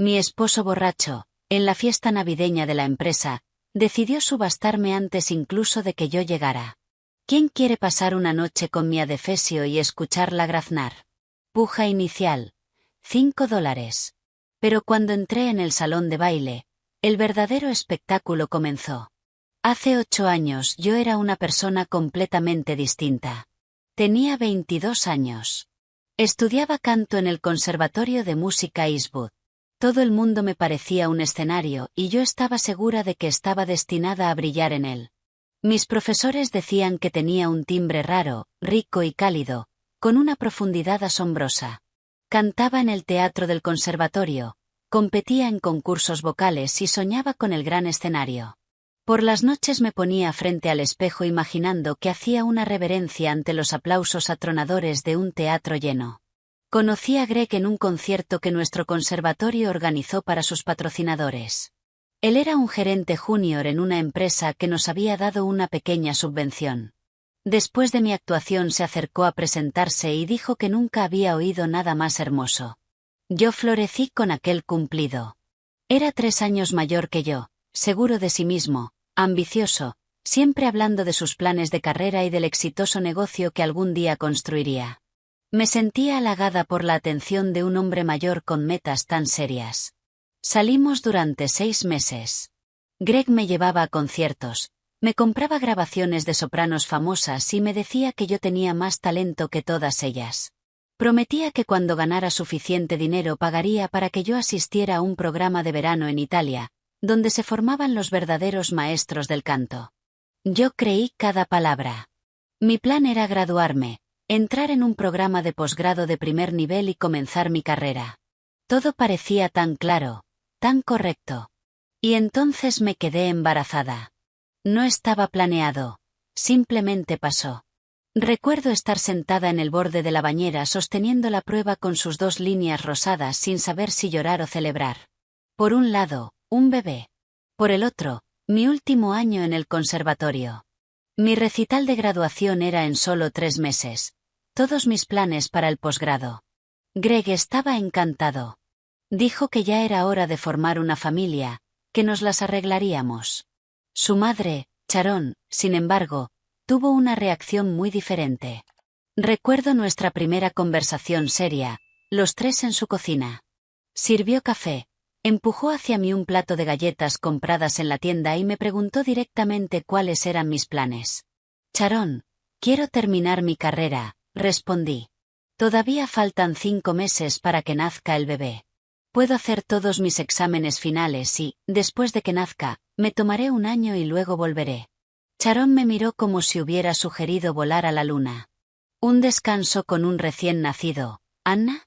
Mi esposo borracho, en la fiesta navideña de la empresa, decidió subastarme antes incluso de que yo llegara. ¿Quién quiere pasar una noche con mi adefesio y escucharla graznar? Puja inicial. $5. Pero cuando entré en el salón de baile, el verdadero espectáculo comenzó. Hace 8 años yo era una persona completamente distinta. Tenía 22 años. Estudiaba canto en el Conservatorio de Música Eastwood. Todo el mundo me parecía un escenario y yo estaba segura de que estaba destinada a brillar en él. Mis profesores decían que tenía un timbre raro, rico y cálido, con una profundidad asombrosa. Cantaba en el teatro del conservatorio, competía en concursos vocales y soñaba con el gran escenario. Por las noches me ponía frente al espejo imaginando que hacía una reverencia ante los aplausos atronadores de un teatro lleno. Conocí a Greg en un concierto que nuestro conservatorio organizó para sus patrocinadores. Él era un gerente junior en una empresa que nos había dado una pequeña subvención. Después de mi actuación se acercó a presentarse y dijo que nunca había oído nada más hermoso. Yo florecí con aquel cumplido. Era 3 años mayor que yo, seguro de sí mismo, ambicioso, siempre hablando de sus planes de carrera y del exitoso negocio que algún día construiría. Me sentía halagada por la atención de un hombre mayor con metas tan serias. Salimos durante 6 meses. Greg me llevaba a conciertos, me compraba grabaciones de sopranos famosas y me decía que yo tenía más talento que todas ellas. Prometía que cuando ganara suficiente dinero pagaría para que yo asistiera a un programa de verano en Italia, donde se formaban los verdaderos maestros del canto. Yo creí cada palabra. Mi plan era graduarme, entrar en un programa de posgrado de primer nivel y comenzar mi carrera. Todo parecía tan claro, tan correcto. Y entonces me quedé embarazada. No estaba planeado, simplemente pasó. Recuerdo estar sentada en el borde de la bañera sosteniendo la prueba con sus 2 líneas rosadas sin saber si llorar o celebrar. Por un lado, un bebé. Por el otro, mi último año en el conservatorio. Mi recital de graduación era en solo 3 meses. Todos mis planes para el posgrado. Greg estaba encantado. Dijo que ya era hora de formar una familia, que nos las arreglaríamos. Su madre, Sharon, sin embargo, tuvo una reacción muy diferente. Recuerdo nuestra primera conversación seria, los 3 en su cocina. Sirvió café, empujó hacia mí un plato de galletas compradas en la tienda y me preguntó directamente cuáles eran mis planes. Sharon, quiero terminar mi carrera, respondí. Todavía faltan 5 meses para que nazca el bebé. Puedo hacer todos mis exámenes finales y, después de que nazca, me tomaré un año y luego volveré. Sharon me miró como si hubiera sugerido volar a la luna. Un descanso con un recién nacido, ¿Anna?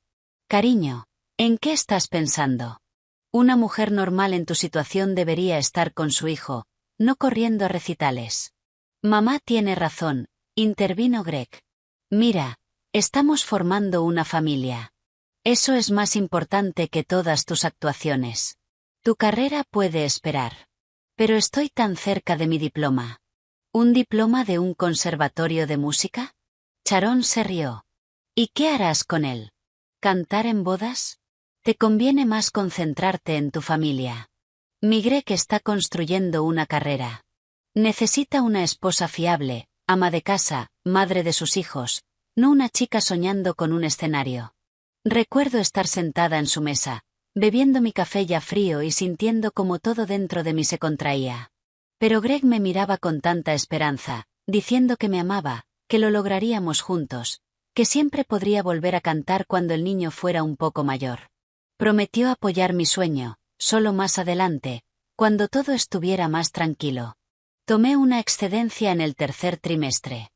Cariño, ¿en qué estás pensando? Una mujer normal en tu situación debería estar con su hijo, no corriendo a recitales. Mamá tiene razón, intervino Greg. Mira, estamos formando una familia. Eso es más importante que todas tus actuaciones. Tu carrera puede esperar. Pero estoy tan cerca de mi diploma. ¿Un diploma de un conservatorio de música? Sharon se rió. ¿Y qué harás con él? ¿Cantar en bodas? Te conviene más concentrarte en tu familia. Mi Greg está construyendo una carrera. Necesita una esposa fiable, ama de casa, madre de sus hijos, no una chica soñando con un escenario. Recuerdo estar sentada en su mesa, bebiendo mi café ya frío y sintiendo como todo dentro de mí se contraía. Pero Greg me miraba con tanta esperanza, diciendo que me amaba, que lo lograríamos juntos, que siempre podría volver a cantar cuando el niño fuera un poco mayor. Prometió apoyar mi sueño, solo más adelante, cuando todo estuviera más tranquilo. Tomé una excedencia en el 3er trimestre.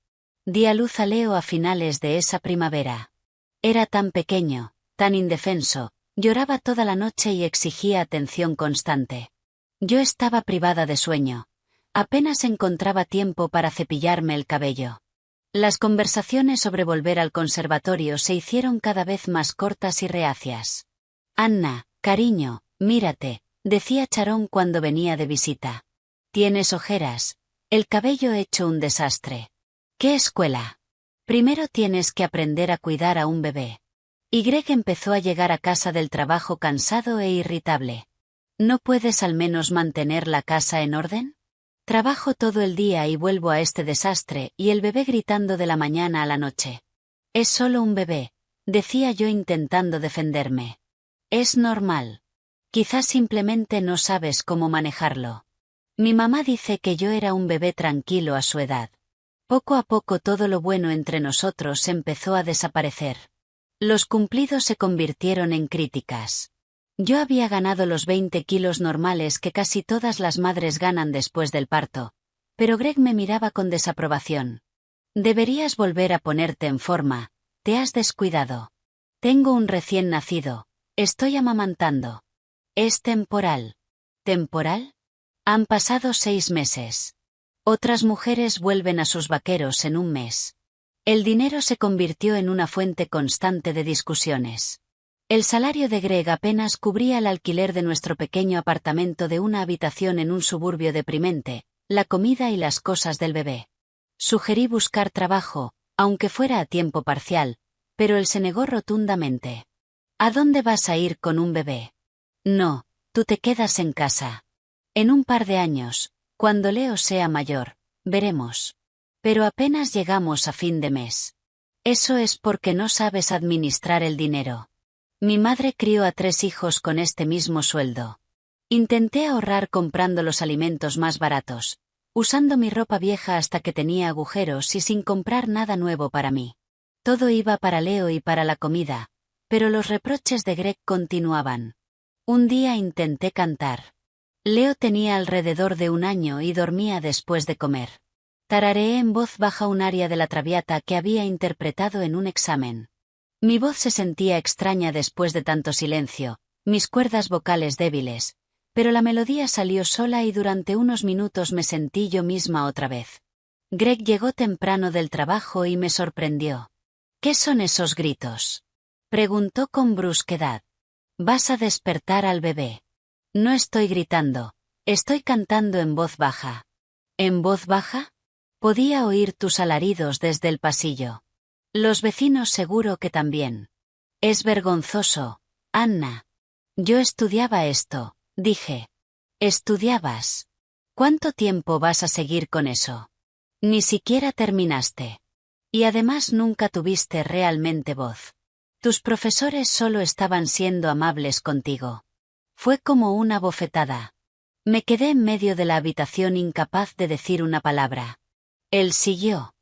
Di a luz a Leo a finales de esa primavera. Era tan pequeño, tan indefenso, lloraba toda la noche y exigía atención constante. Yo estaba privada de sueño. Apenas encontraba tiempo para cepillarme el cabello. Las conversaciones sobre volver al conservatorio se hicieron cada vez más cortas y reacias. Anna, cariño, mírate, decía Sharon cuando venía de visita. Tienes ojeras, el cabello hecho un desastre. ¿Qué escuela? Primero tienes que aprender a cuidar a un bebé. Y Greg empezó a llegar a casa del trabajo cansado e irritable. ¿No puedes al menos mantener la casa en orden? Trabajo todo el día y vuelvo a este desastre, y el bebé gritando de la mañana a la noche. Es solo un bebé, decía yo intentando defenderme. Es normal. Quizás simplemente no sabes cómo manejarlo. Mi mamá dice que yo era un bebé tranquilo a su edad. Poco a poco todo lo bueno entre nosotros empezó a desaparecer. Los cumplidos se convirtieron en críticas. Yo había ganado los 20 kilos normales que casi todas las madres ganan después del parto, pero Greg me miraba con desaprobación. Deberías volver a ponerte en forma, te has descuidado. Tengo un recién nacido, estoy amamantando. Es temporal. ¿Temporal? Han pasado 6 meses. Otras mujeres vuelven a sus vaqueros en un mes. El dinero se convirtió en una fuente constante de discusiones. El salario de Greg apenas cubría el alquiler de nuestro pequeño apartamento de una habitación en un suburbio deprimente, la comida y las cosas del bebé. Sugerí buscar trabajo, aunque fuera a tiempo parcial, pero él se negó rotundamente. ¿A dónde vas a ir con un bebé? No, tú te quedas en casa. En un par de años, cuando Leo sea mayor, veremos. Pero apenas llegamos a fin de mes. Eso es porque no sabes administrar el dinero. Mi madre crió a 3 hijos con este mismo sueldo. Intenté ahorrar comprando los alimentos más baratos, usando mi ropa vieja hasta que tenía agujeros y sin comprar nada nuevo para mí. Todo iba para Leo y para la comida, pero los reproches de Greg continuaban. Un día intenté cantar. Leo tenía alrededor de 1 año y dormía después de comer. Tarareé en voz baja un aria de la Traviata que había interpretado en un examen. Mi voz se sentía extraña después de tanto silencio, mis cuerdas vocales débiles, pero la melodía salió sola y durante unos minutos me sentí yo misma otra vez. Greg llegó temprano del trabajo y me sorprendió. ¿Qué son esos gritos? Preguntó con brusquedad. Vas a despertar al bebé. No estoy gritando, estoy cantando en voz baja. ¿En voz baja? Podía oír tus alaridos desde el pasillo. Los vecinos seguro que también. Es vergonzoso, Anna. Yo estudiaba esto, dije. ¿Estudiabas? ¿Cuánto tiempo vas a seguir con eso? Ni siquiera terminaste. Y además nunca tuviste realmente voz. Tus profesores solo estaban siendo amables contigo. Fue como una bofetada. Me quedé en medio de la habitación incapaz de decir una palabra. Él siguió.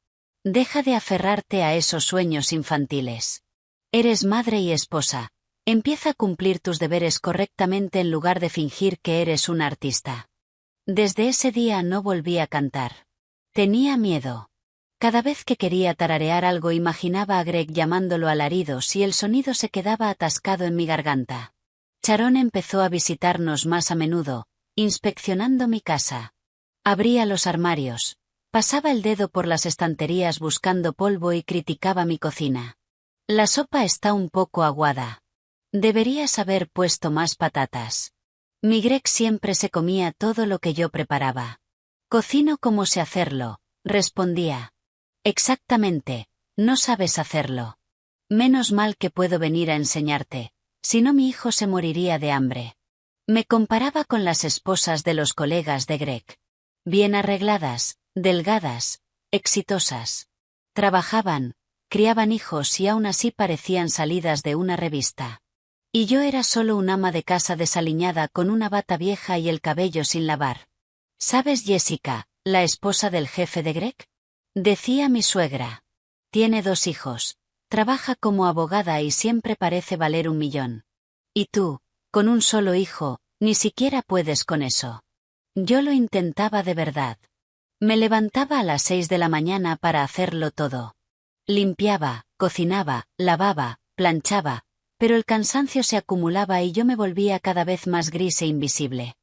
Deja de aferrarte a esos sueños infantiles. Eres madre y esposa. Empieza a cumplir tus deberes correctamente en lugar de fingir que eres un artista. Desde ese día no volví a cantar. Tenía miedo. Cada vez que quería tararear algo imaginaba a Greg llamándolo alaridos y el sonido se quedaba atascado en mi garganta. Sharon empezó a visitarnos más a menudo, inspeccionando mi casa. Abría los armarios. Pasaba el dedo por las estanterías buscando polvo y criticaba mi cocina. La sopa está un poco aguada. Deberías haber puesto más patatas. Mi Greg siempre se comía todo lo que yo preparaba. Cocino como sé hacerlo, respondía. Exactamente, no sabes hacerlo. Menos mal que puedo venir a enseñarte, si no mi hijo se moriría de hambre. Me comparaba con las esposas de los colegas de Greg. Bien arregladas, delgadas, exitosas. Trabajaban, criaban hijos y aún así parecían salidas de una revista. Y yo era solo un ama de casa desaliñada con una bata vieja y el cabello sin lavar. ¿Sabes Jessica, la esposa del jefe de Greg? Decía mi suegra. Tiene 2 hijos, trabaja como abogada y siempre parece valer 1 millón. Y tú, con un solo hijo, ni siquiera puedes con eso. Yo lo intentaba de verdad. Me levantaba a las 6 de la mañana para hacerlo todo. Limpiaba, cocinaba, lavaba, planchaba, pero el cansancio se acumulaba y yo me volvía cada vez más gris e invisible.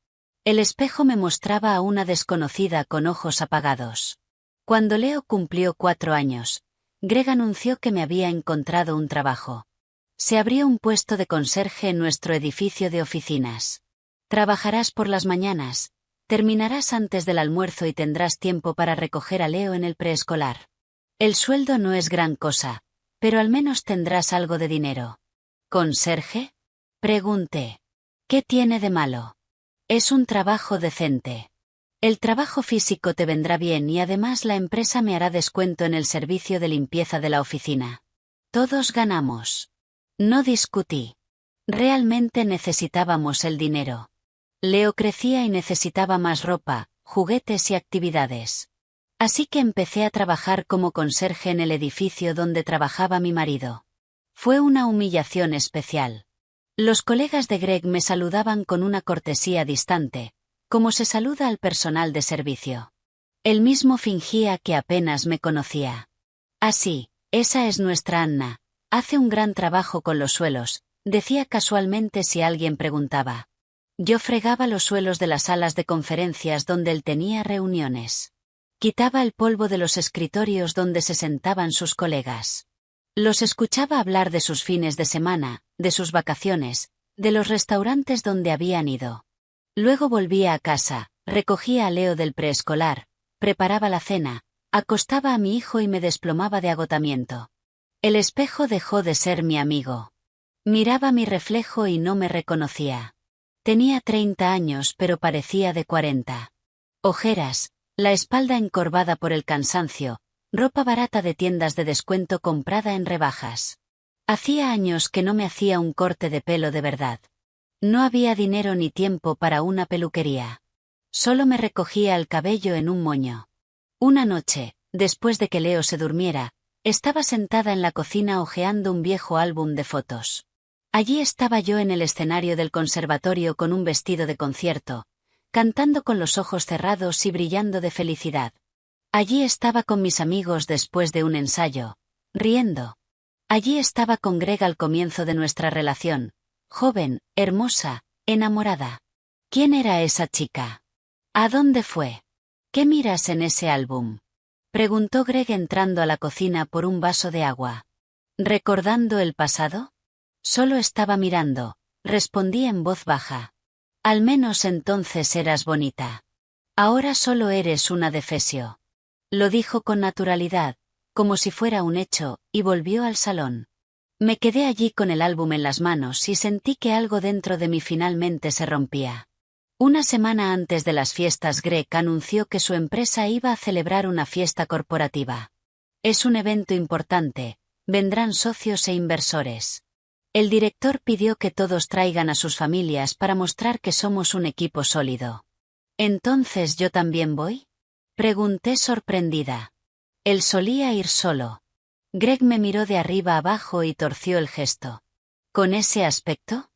El espejo me mostraba a una desconocida con ojos apagados. Cuando Leo cumplió 4 años, Greg anunció que me había encontrado un trabajo. Se abrió un puesto de conserje en nuestro edificio de oficinas. Trabajarás por las mañanas, terminarás antes del almuerzo y tendrás tiempo para recoger a Leo en el preescolar. El sueldo no es gran cosa, pero al menos tendrás algo de dinero. ¿Conserje? Pregunté. ¿Qué tiene de malo? Es un trabajo decente. El trabajo físico te vendrá bien y además la empresa me hará descuento en el servicio de limpieza de la oficina. Todos ganamos. No discutí. Realmente necesitábamos el dinero. Leo crecía y necesitaba más ropa, juguetes y actividades. Así que empecé a trabajar como conserje en el edificio donde trabajaba mi marido. Fue una humillación especial. Los colegas de Greg me saludaban con una cortesía distante, como se saluda al personal de servicio. Él mismo fingía que apenas me conocía. Así, esa es nuestra Anna, hace un gran trabajo con los suelos, decía casualmente si alguien preguntaba. Yo fregaba los suelos de las salas de conferencias donde él tenía reuniones. Quitaba el polvo de los escritorios donde se sentaban sus colegas. Los escuchaba hablar de sus fines de semana, de sus vacaciones, de los restaurantes donde habían ido. Luego volvía a casa, recogía a Leo del preescolar, preparaba la cena, acostaba a mi hijo y me desplomaba de agotamiento. El espejo dejó de ser mi amigo. Miraba mi reflejo y no me reconocía. Tenía 30 años pero parecía de 40. Ojeras, la espalda encorvada por el cansancio, ropa barata de tiendas de descuento comprada en rebajas. Hacía años que no me hacía un corte de pelo de verdad. No había dinero ni tiempo para una peluquería. Solo me recogía el cabello en un moño. Una noche, después de que Leo se durmiera, estaba sentada en la cocina hojeando un viejo álbum de fotos. Allí estaba yo en el escenario del conservatorio con un vestido de concierto, cantando con los ojos cerrados y brillando de felicidad. Allí estaba con mis amigos después de un ensayo, riendo. Allí estaba con Greg al comienzo de nuestra relación, joven, hermosa, enamorada. ¿Quién era esa chica? ¿A dónde fue? ¿Qué miras en ese álbum? Preguntó Greg entrando a la cocina por un vaso de agua. ¿Recordando el pasado? Solo estaba mirando, respondí en voz baja. Al menos entonces eras bonita. Ahora solo eres una defesio. Lo dijo con naturalidad, como si fuera un hecho, y volvió al salón. Me quedé allí con el álbum en las manos y sentí que algo dentro de mí finalmente se rompía. Una semana antes de las fiestas Greg anunció que su empresa iba a celebrar una fiesta corporativa. Es un evento importante, vendrán socios e inversores. El director pidió que todos traigan a sus familias para mostrar que somos un equipo sólido. ¿Entonces yo también voy? Pregunté sorprendida. Él solía ir solo. Greg me miró de arriba abajo y torció el gesto. ¿Con ese aspecto?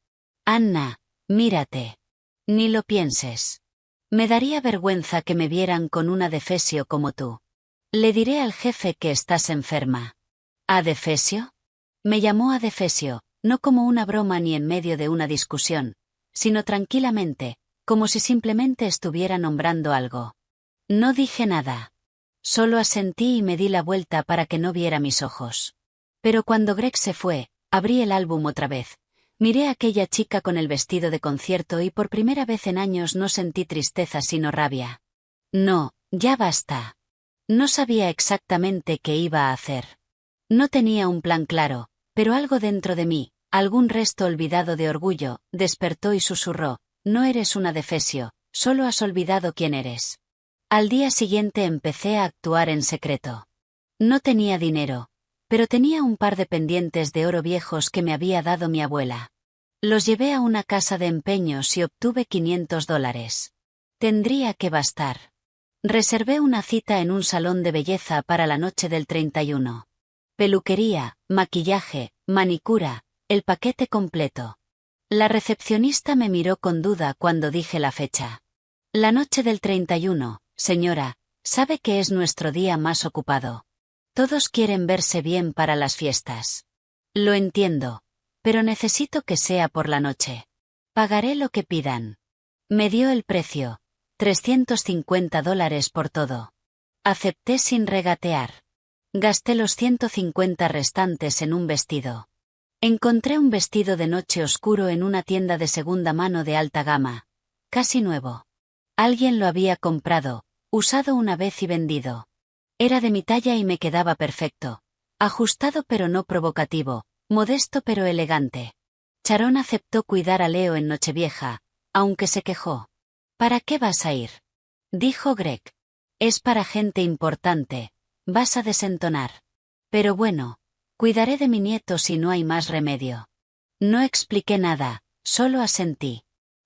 Anna, mírate. Ni lo pienses. Me daría vergüenza que me vieran con una defesio como tú. Le diré al jefe que estás enferma. ¿Adefesio? Me llamó adefesio, no como una broma ni en medio de una discusión, sino tranquilamente, como si simplemente estuviera nombrando algo. No dije nada. Solo asentí y me di la vuelta para que no viera mis ojos. Pero cuando Greg se fue, abrí el álbum otra vez. Miré a aquella chica con el vestido de concierto y por primera vez en años no sentí tristeza sino rabia. No, ya basta. No sabía exactamente qué iba a hacer. No tenía un plan claro, pero algo dentro de mí, algún resto olvidado de orgullo, despertó y susurró, no eres una defesio, solo has olvidado quién eres. Al día siguiente empecé a actuar en secreto. No tenía dinero, pero tenía un par de pendientes de oro viejos que me había dado mi abuela. Los llevé a una casa de empeños y obtuve $500. Tendría que bastar. Reservé una cita en un salón de belleza para la noche del 31. Peluquería, maquillaje, manicura, el paquete completo. La recepcionista me miró con duda cuando dije la fecha. La noche del 31, señora, sabe que es nuestro día más ocupado. Todos quieren verse bien para las fiestas. Lo entiendo, pero necesito que sea por la noche. Pagaré lo que pidan. Me dio el precio, $350 por todo. Acepté sin regatear. Gasté los 150 restantes en un vestido. Encontré un vestido de noche oscuro en una tienda de segunda mano de alta gama, casi nuevo. Alguien lo había comprado, usado una vez y vendido. Era de mi talla y me quedaba perfecto. Ajustado pero no provocativo, modesto pero elegante. Sharon aceptó cuidar a Leo en Nochevieja, aunque se quejó. ¿Para qué vas a ir? Dijo Greg. Es para gente importante, vas a desentonar. Pero bueno, cuidaré de mi nieto si no hay más remedio. No expliqué nada, solo asentí.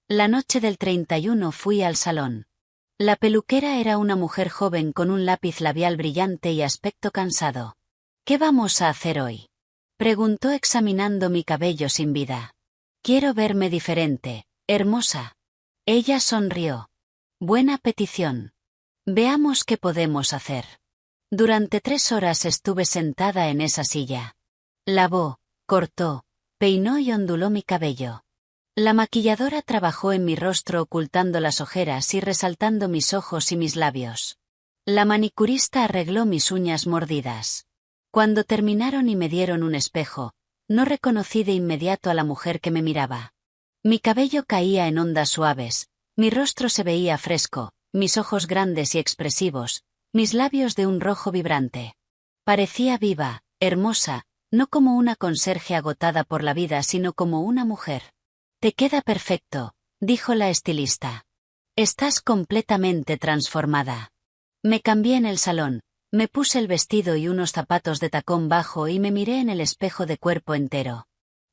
La noche del 31 fui al salón. La peluquera era una mujer joven con un lápiz labial brillante y aspecto cansado. ¿Qué vamos a hacer hoy? Preguntó examinando mi cabello sin vida. Quiero verme diferente, hermosa. Ella sonrió. Buena petición. Veamos qué podemos hacer. Durante 3 horas estuve sentada en esa silla. Lavó, cortó, peinó y onduló mi cabello. La maquilladora trabajó en mi rostro ocultando las ojeras y resaltando mis ojos y mis labios. La manicurista arregló mis uñas mordidas. Cuando terminaron y me dieron un espejo, no reconocí de inmediato a la mujer que me miraba. Mi cabello caía en ondas suaves, mi rostro se veía fresco, mis ojos grandes y expresivos, mis labios de un rojo vibrante. Parecía viva, hermosa, no como una conserje agotada por la vida sino como una mujer. Te queda perfecto, dijo la estilista. Estás completamente transformada. Me cambié en el salón, me puse el vestido y unos zapatos de tacón bajo y me miré en el espejo de cuerpo entero.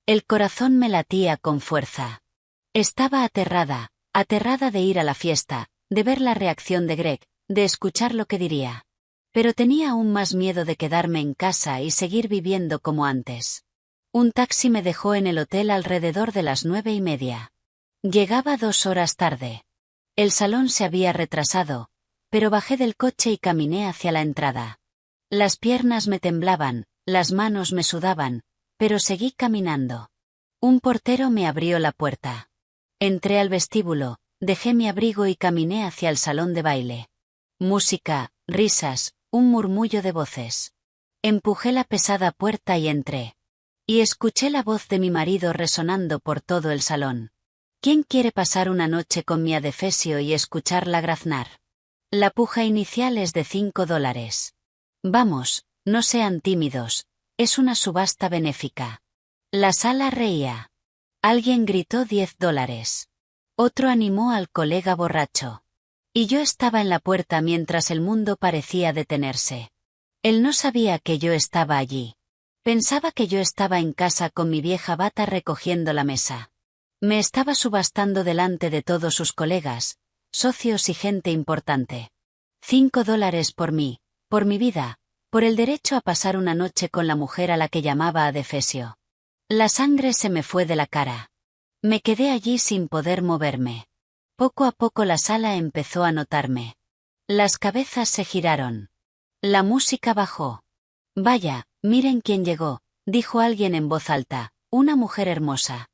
El corazón me latía con fuerza. Estaba aterrada de ir a la fiesta, de ver la reacción de Greg, de escuchar lo que diría. Pero tenía aún más miedo de quedarme en casa y seguir viviendo como antes. Un taxi me dejó en el hotel alrededor de las 9:30. Llegaba 2 horas tarde. El salón se había retrasado, pero bajé del coche y caminé hacia la entrada. Las piernas me temblaban, las manos me sudaban, pero seguí caminando. Un portero me abrió la puerta. Entré al vestíbulo, dejé mi abrigo y caminé hacia el salón de baile. Música, risas, un murmullo de voces. Empujé la pesada puerta y entré. Y escuché la voz de mi marido resonando por todo el salón. ¿Quién quiere pasar una noche con mi adefesio y escucharla graznar? La puja inicial es de $5. Vamos, no sean tímidos, es una subasta benéfica. La sala reía. Alguien gritó $10. Otro animó al colega borracho. Y yo estaba en la puerta mientras el mundo parecía detenerse. Él no sabía que yo estaba allí. Pensaba que yo estaba en casa con mi vieja bata recogiendo la mesa. Me estaba subastando delante de todos sus colegas, socios y gente importante. $5 por mí, por mi vida, por el derecho a pasar una noche con la mujer a la que llamaba adefesio. La sangre se me fue de la cara. Me quedé allí sin poder moverme. Poco a poco la sala empezó a notarme. Las cabezas se giraron. La música bajó. Vaya, miren quién llegó, dijo alguien en voz alta, una mujer hermosa.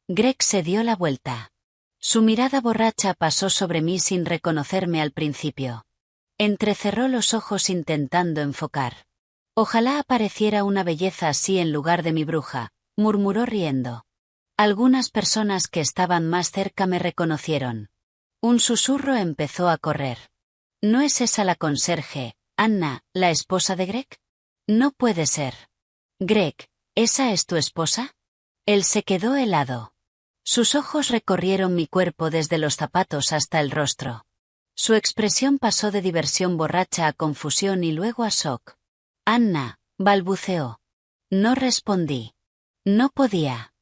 Greg se dio la vuelta. Su mirada borracha pasó sobre mí sin reconocerme al principio. Entrecerró los ojos intentando enfocar. Ojalá apareciera una belleza así en lugar de mi bruja, murmuró riendo. Algunas personas que estaban más cerca me reconocieron. Un susurro empezó a correr. ¿No es esa la conserje, Anna, la esposa de Greg? No puede ser. Greg, ¿esa es tu esposa? Él se quedó helado. Sus ojos recorrieron mi cuerpo desde los zapatos hasta el rostro. Su expresión pasó de diversión borracha a confusión y luego a shock. Anna, balbuceó. No respondí. No podía.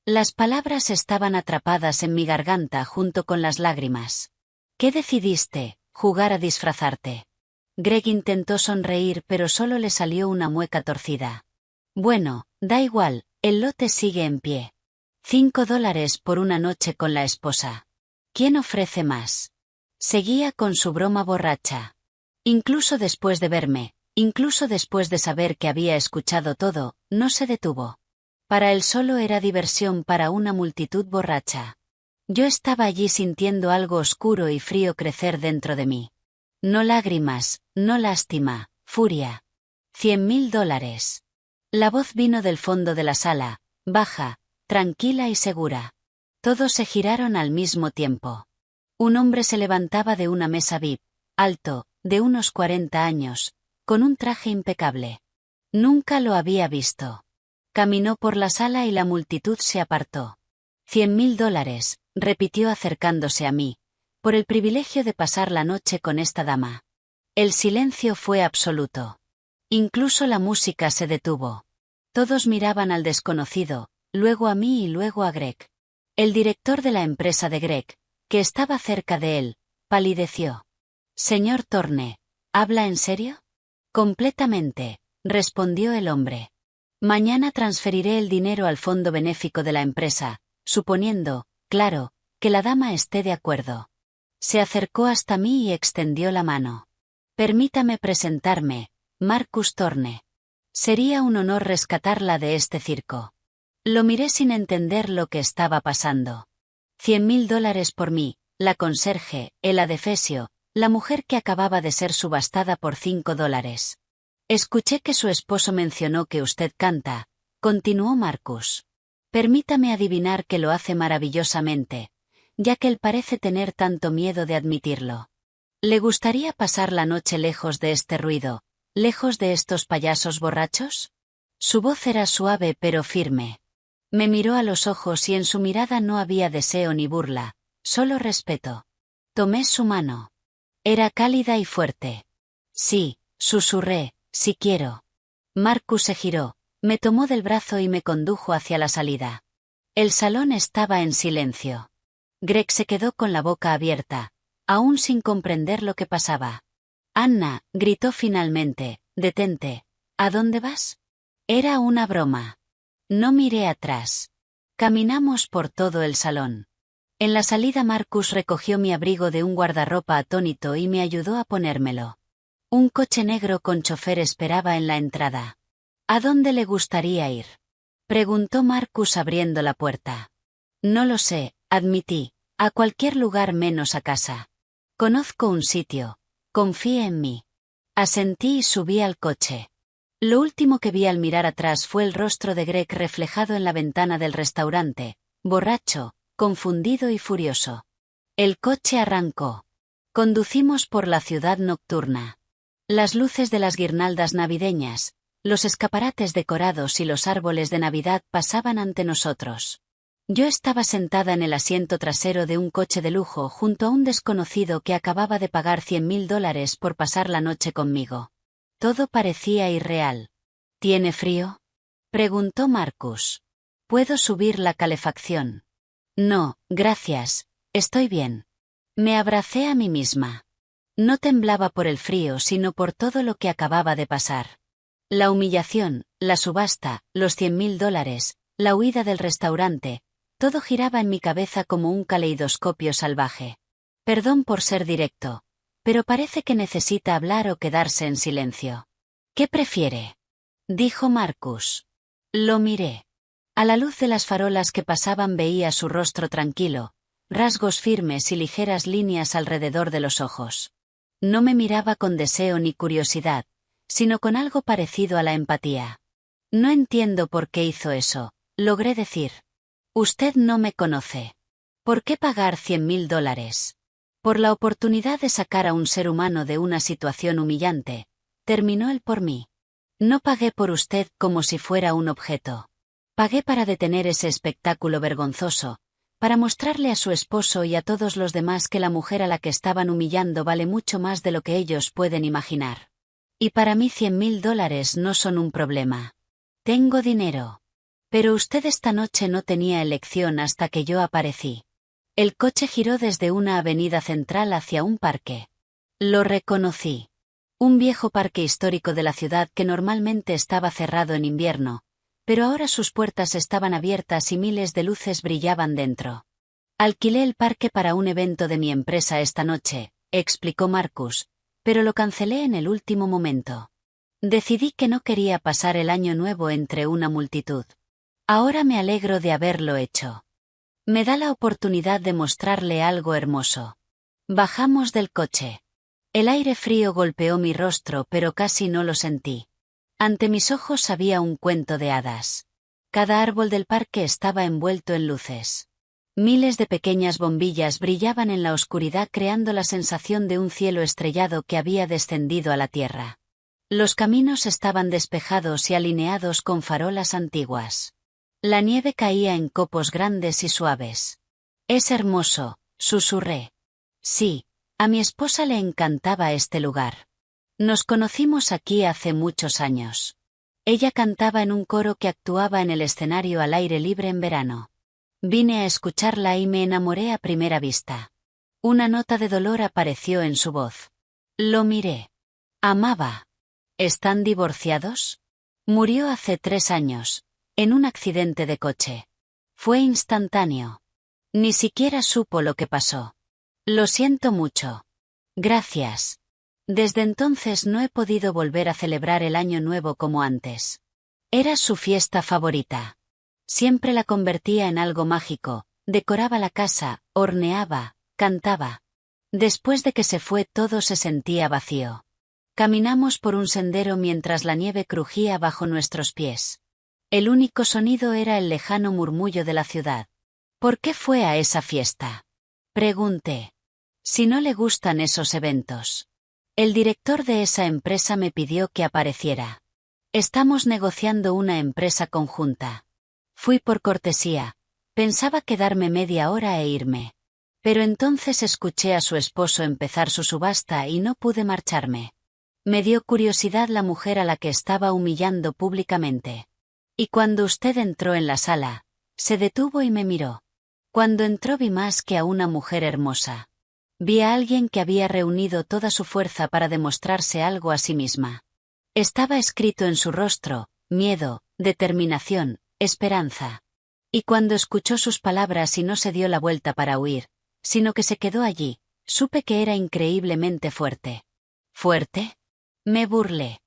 Las palabras estaban atrapadas en mi garganta junto con las lágrimas. ¿Qué decidiste, jugar a disfrazarte? Greg intentó sonreír pero solo le salió una mueca torcida. Bueno, da igual, el lote sigue en pie. $5 por una noche con la esposa. ¿Quién ofrece más? Seguía con su broma borracha. Incluso después de verme, incluso después de saber que había escuchado todo, no se detuvo. Para él solo era diversión para una multitud borracha. Yo estaba allí sintiendo algo oscuro y frío crecer dentro de mí. No lágrimas, no lástima, furia. $100.000. La voz vino del fondo de la sala, baja, tranquila y segura. Todos se giraron al mismo tiempo. Un hombre se levantaba de una mesa VIP, alto, de unos 40 años, con un traje impecable. Nunca lo había visto. Caminó por la sala y la multitud se apartó. $100.000, repitió acercándose a mí, por el privilegio de pasar la noche con esta dama. El silencio fue absoluto. Incluso la música se detuvo. Todos miraban al desconocido, luego a mí y luego a Greg. El director de la empresa de Greg, que estaba cerca de él, palideció. Señor Thorne, ¿habla en serio? Completamente, respondió el hombre. Mañana transferiré el dinero al fondo benéfico de la empresa, suponiendo, claro, que la dama esté de acuerdo. Se acercó hasta mí y extendió la mano. Permítame presentarme, Marcus Thorne. Sería un honor rescatarla de este circo. Lo miré sin entender lo que estaba pasando. $100.000 por mí, la conserje, el adefesio, la mujer que acababa de ser subastada por $5. Escuché que su esposo mencionó que usted canta, continuó Marcus. Permítame adivinar que lo hace maravillosamente, ya que él parece tener tanto miedo de admitirlo. ¿Le gustaría pasar la noche lejos de este ruido, lejos de estos payasos borrachos? Su voz era suave pero firme. Me miró a los ojos y en su mirada no había deseo ni burla, solo respeto. Tomé su mano. Era cálida y fuerte. Sí, susurré, sí quiero. Marcus se giró, me tomó del brazo y me condujo hacia la salida. El salón estaba en silencio. Greg se quedó con la boca abierta, aún sin comprender lo que pasaba. Anna, gritó finalmente, detente. ¿A dónde vas? Era una broma. No miré atrás. Caminamos por todo el salón. En la salida Marcus recogió mi abrigo de un guardarropa atónito y me ayudó a ponérmelo. Un coche negro con chofer esperaba en la entrada. ¿A dónde le gustaría ir? Preguntó Marcus abriendo la puerta. No lo sé, admití, a cualquier lugar menos a casa. Conozco un sitio, confíe en mí. Asentí y subí al coche. Lo último que vi al mirar atrás fue el rostro de Greg reflejado en la ventana del restaurante, borracho, confundido y furioso. El coche arrancó. Conducimos por la ciudad nocturna. Las luces de las guirnaldas navideñas, los escaparates decorados y los árboles de Navidad pasaban ante nosotros. Yo estaba sentada en el asiento trasero de un coche de lujo junto a un desconocido que acababa de pagar $100.000 por pasar la noche conmigo. Todo parecía irreal. ¿Tiene frío? Preguntó Marcus. ¿Puedo subir la calefacción? No, gracias, estoy bien. Me abracé a mí misma. No temblaba por el frío sino por todo lo que acababa de pasar. La humillación, la subasta, los $100.000, la huida del restaurante, todo giraba en mi cabeza como un caleidoscopio salvaje. Perdón por ser directo, pero parece que necesita hablar o quedarse en silencio. ¿Qué prefiere? Dijo Marcus. Lo miré. A la luz de las farolas que pasaban veía su rostro tranquilo, rasgos firmes y ligeras líneas alrededor de los ojos. No me miraba con deseo ni curiosidad, sino con algo parecido a la empatía. No entiendo por qué hizo eso, logré decir. Usted no me conoce. ¿Por qué pagar $100.000? Por la oportunidad de sacar a un ser humano de una situación humillante, terminó él por mí. No pagué por usted como si fuera un objeto. Pagué para detener ese espectáculo vergonzoso, para mostrarle a su esposo y a todos los demás que la mujer a la que estaban humillando vale mucho más de lo que ellos pueden imaginar. Y para mí $100.000 no son un problema. Tengo dinero. Pero usted esta noche no tenía elección hasta que yo aparecí. El coche giró desde una avenida central hacia un parque. Lo reconocí. Un viejo parque histórico de la ciudad que normalmente estaba cerrado en invierno, pero ahora sus puertas estaban abiertas y miles de luces brillaban dentro. Alquilé el parque para un evento de mi empresa esta noche, explicó Marcus, pero lo cancelé en el último momento. Decidí que no quería pasar el año nuevo entre una multitud. Ahora me alegro de haberlo hecho. Me da la oportunidad de mostrarle algo hermoso. Bajamos del coche. El aire frío golpeó mi rostro pero casi no lo sentí. Ante mis ojos había un cuento de hadas. Cada árbol del parque estaba envuelto en luces. Miles de pequeñas bombillas brillaban en la oscuridad creando la sensación de un cielo estrellado que había descendido a la tierra. Los caminos estaban despejados y alineados con farolas antiguas. La nieve caía en copos grandes y suaves. Es hermoso, susurré. Sí, a mi esposa le encantaba este lugar. Nos conocimos aquí hace muchos años. Ella cantaba en un coro que actuaba en el escenario al aire libre en verano. Vine a escucharla y me enamoré a primera vista. Una nota de dolor apareció en su voz. Lo miré. Amaba. ¿Están divorciados? Murió hace 3 años, en un accidente de coche. Fue instantáneo. Ni siquiera supo lo que pasó. Lo siento mucho. Gracias. Desde entonces no he podido volver a celebrar el Año Nuevo como antes. Era su fiesta favorita. Siempre la convertía en algo mágico, decoraba la casa, horneaba, cantaba. Después de que se fue todo se sentía vacío. Caminamos por un sendero mientras la nieve crujía bajo nuestros pies. El único sonido era el lejano murmullo de la ciudad. ¿Por qué fue a esa fiesta? Pregunté. Si no le gustan esos eventos. El director de esa empresa me pidió que apareciera. Estamos negociando una empresa conjunta. Fui por cortesía. Pensaba quedarme media hora e irme. Pero entonces escuché a su esposo empezar su subasta y no pude marcharme. Me dio curiosidad la mujer a la que estaba humillando públicamente. Y cuando usted entró en la sala, se detuvo y me miró. Cuando entró vi más que a una mujer hermosa. Vi a alguien que había reunido toda su fuerza para demostrarse algo a sí misma. Estaba escrito en su rostro, miedo, determinación, esperanza. Y cuando escuchó sus palabras y no se dio la vuelta para huir, sino que se quedó allí, supe que era increíblemente fuerte. ¿Fuerte? Me burlé.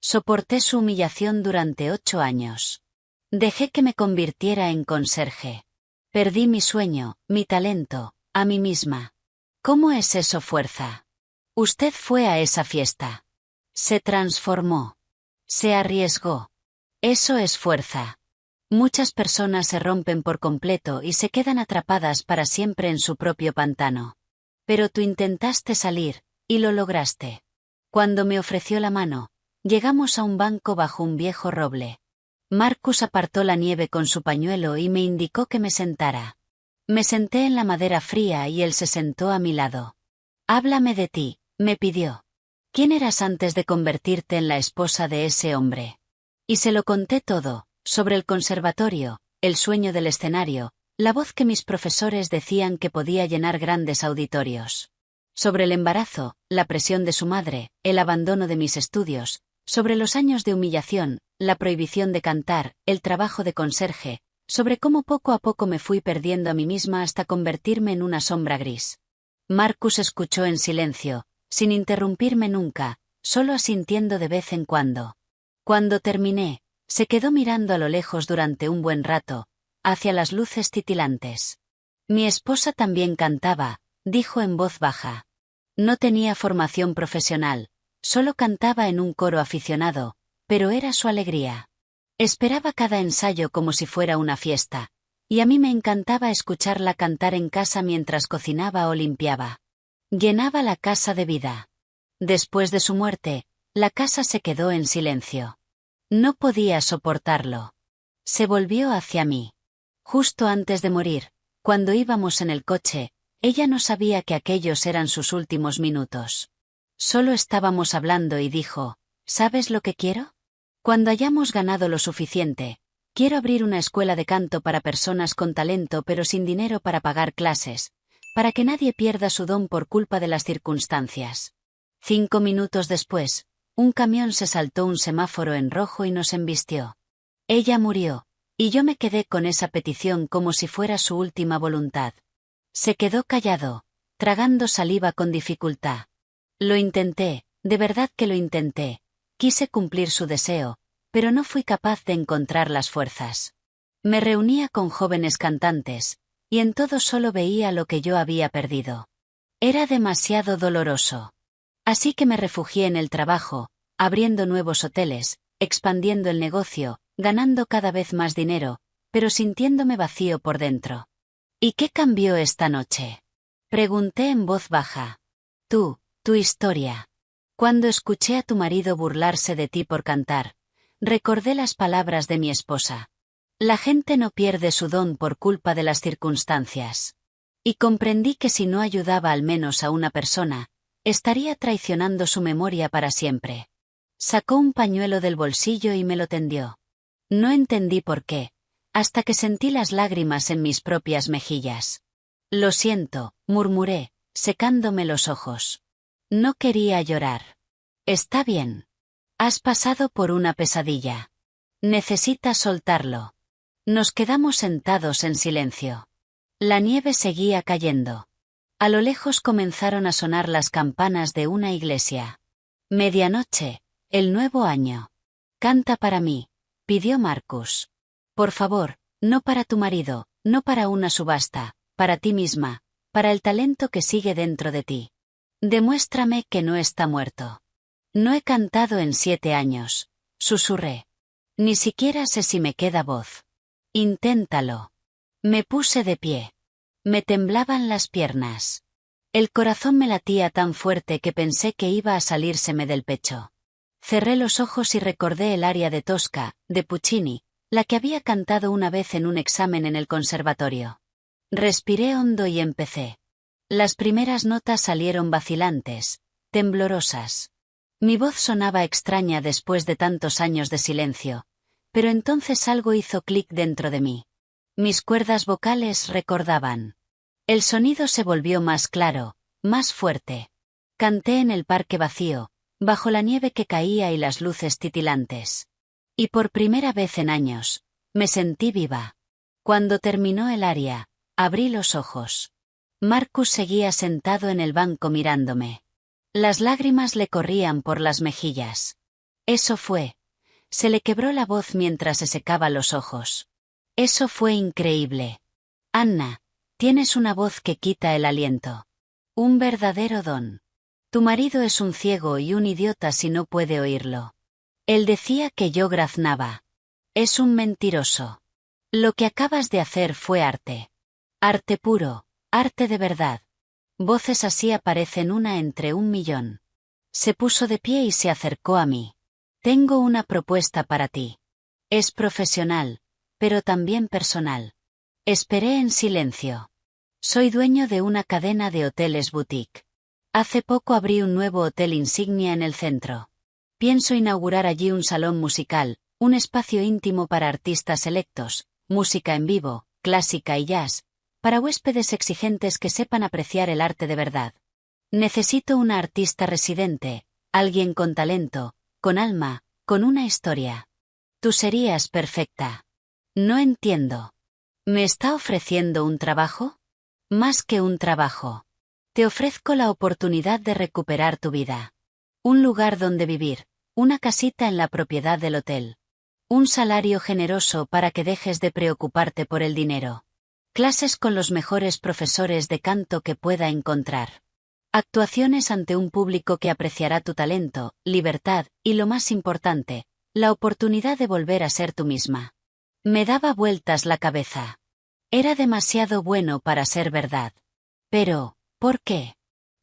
Soporté su humillación durante 8 años. Dejé que me convirtiera en conserje. Perdí mi sueño, mi talento, a mí misma. ¿Cómo es eso fuerza? Usted fue a esa fiesta. Se transformó. Se arriesgó. Eso es fuerza. Muchas personas se rompen por completo y se quedan atrapadas para siempre en su propio pantano. Pero tú intentaste salir, y lo lograste. Cuando me ofreció la mano, llegamos a un banco bajo un viejo roble. Marcus apartó la nieve con su pañuelo y me indicó que me sentara. Me senté en la madera fría y él se sentó a mi lado. Háblame de ti, me pidió. ¿Quién eras antes de convertirte en la esposa de ese hombre? Y se lo conté todo, sobre el conservatorio, el sueño del escenario, la voz que mis profesores decían que podía llenar grandes auditorios. Sobre el embarazo, la presión de su madre, el abandono de mis estudios, sobre los años de humillación, la prohibición de cantar, el trabajo de conserje, sobre cómo poco a poco me fui perdiendo a mí misma hasta convertirme en una sombra gris. Marcus escuchó en silencio, sin interrumpirme nunca, solo asintiendo de vez en cuando. Cuando terminé, se quedó mirando a lo lejos durante un buen rato, hacia las luces titilantes. Mi esposa también cantaba, dijo en voz baja. No tenía formación profesional, solo cantaba en un coro aficionado, pero era su alegría. Esperaba cada ensayo como si fuera una fiesta, y a mí me encantaba escucharla cantar en casa mientras cocinaba o limpiaba. Llenaba la casa de vida. Después de su muerte, la casa se quedó en silencio. No podía soportarlo. Se volvió hacia mí. Justo antes de morir, cuando íbamos en el coche, ella no sabía que aquellos eran sus últimos minutos. Solo estábamos hablando y dijo, ¿sabes lo que quiero? Cuando hayamos ganado lo suficiente, quiero abrir una escuela de canto para personas con talento pero sin dinero para pagar clases, para que nadie pierda su don por culpa de las circunstancias. 5 minutos después, un camión se saltó un semáforo en rojo y nos embistió. Ella murió, y yo me quedé con esa petición como si fuera su última voluntad. Se quedó callado, tragando saliva con dificultad. Lo intenté, de verdad que lo intenté. Quise cumplir su deseo, pero no fui capaz de encontrar las fuerzas. Me reunía con jóvenes cantantes, y en todo solo veía lo que yo había perdido. Era demasiado doloroso. Así que me refugié en el trabajo, abriendo nuevos hoteles, expandiendo el negocio, ganando cada vez más dinero, pero sintiéndome vacío por dentro. ¿Y qué cambió esta noche? Pregunté en voz baja. Tu historia. Cuando escuché a tu marido burlarse de ti por cantar, recordé las palabras de mi esposa. La gente no pierde su don por culpa de las circunstancias. Y comprendí que si no ayudaba al menos a una persona, estaría traicionando su memoria para siempre. Sacó un pañuelo del bolsillo y me lo tendió. No entendí por qué, hasta que sentí las lágrimas en mis propias mejillas. Lo siento, murmuré, secándome los ojos. No quería llorar. Está bien. Has pasado por una pesadilla. Necesitas soltarlo. Nos quedamos sentados en silencio. La nieve seguía cayendo. A lo lejos comenzaron a sonar las campanas de una iglesia. Medianoche, el nuevo año. Canta para mí, pidió Marcus. Por favor, no para tu marido, no para una subasta, para ti misma, para el talento que sigue dentro de ti. Demuéstrame que no está muerto. No he cantado en 7 años, susurré. Ni siquiera sé si me queda voz. Inténtalo. Me puse de pie. Me temblaban las piernas. El corazón me latía tan fuerte que pensé que iba a salírseme del pecho. Cerré los ojos y recordé el aria de Tosca, de Puccini, la que había cantado una vez en un examen en el conservatorio. Respiré hondo y empecé. Las primeras notas salieron vacilantes, temblorosas. Mi voz sonaba extraña después de tantos años de silencio, pero entonces algo hizo clic dentro de mí. Mis cuerdas vocales recordaban. El sonido se volvió más claro, más fuerte. Canté en el parque vacío, bajo la nieve que caía y las luces titilantes. Y por primera vez en años, me sentí viva. Cuando terminó el aria, abrí los ojos. Marcus seguía sentado en el banco mirándome. Las lágrimas le corrían por las mejillas. Eso fue. Se le quebró la voz mientras se secaba los ojos. Eso fue increíble. Anna, tienes una voz que quita el aliento. Un verdadero don. Tu marido es un ciego y un idiota si no puede oírlo. Él decía que yo graznaba. Es un mentiroso. Lo que acabas de hacer fue arte. Arte puro, arte de verdad. Voces así aparecen una entre 1.000.000. Se puso de pie y se acercó a mí. Tengo una propuesta para ti. Es profesional, pero también personal. Esperé en silencio. Soy dueño de una cadena de hoteles boutique. Hace poco abrí un nuevo hotel insignia en el centro. Pienso inaugurar allí un salón musical, un espacio íntimo para artistas selectos, música en vivo, clásica y jazz, para huéspedes exigentes que sepan apreciar el arte de verdad. Necesito una artista residente, alguien con talento, con alma, con una historia. Tú serías perfecta. No entiendo. ¿Me está ofreciendo un trabajo? Más que un trabajo. Te ofrezco la oportunidad de recuperar tu vida. Un lugar donde vivir, una casita en la propiedad del hotel. Un salario generoso para que dejes de preocuparte por el dinero. Clases con los mejores profesores de canto que pueda encontrar. Actuaciones ante un público que apreciará tu talento, libertad y, lo más importante, la oportunidad de volver a ser tú misma. Me daba vueltas la cabeza. Era demasiado bueno para ser verdad. Pero, ¿por qué?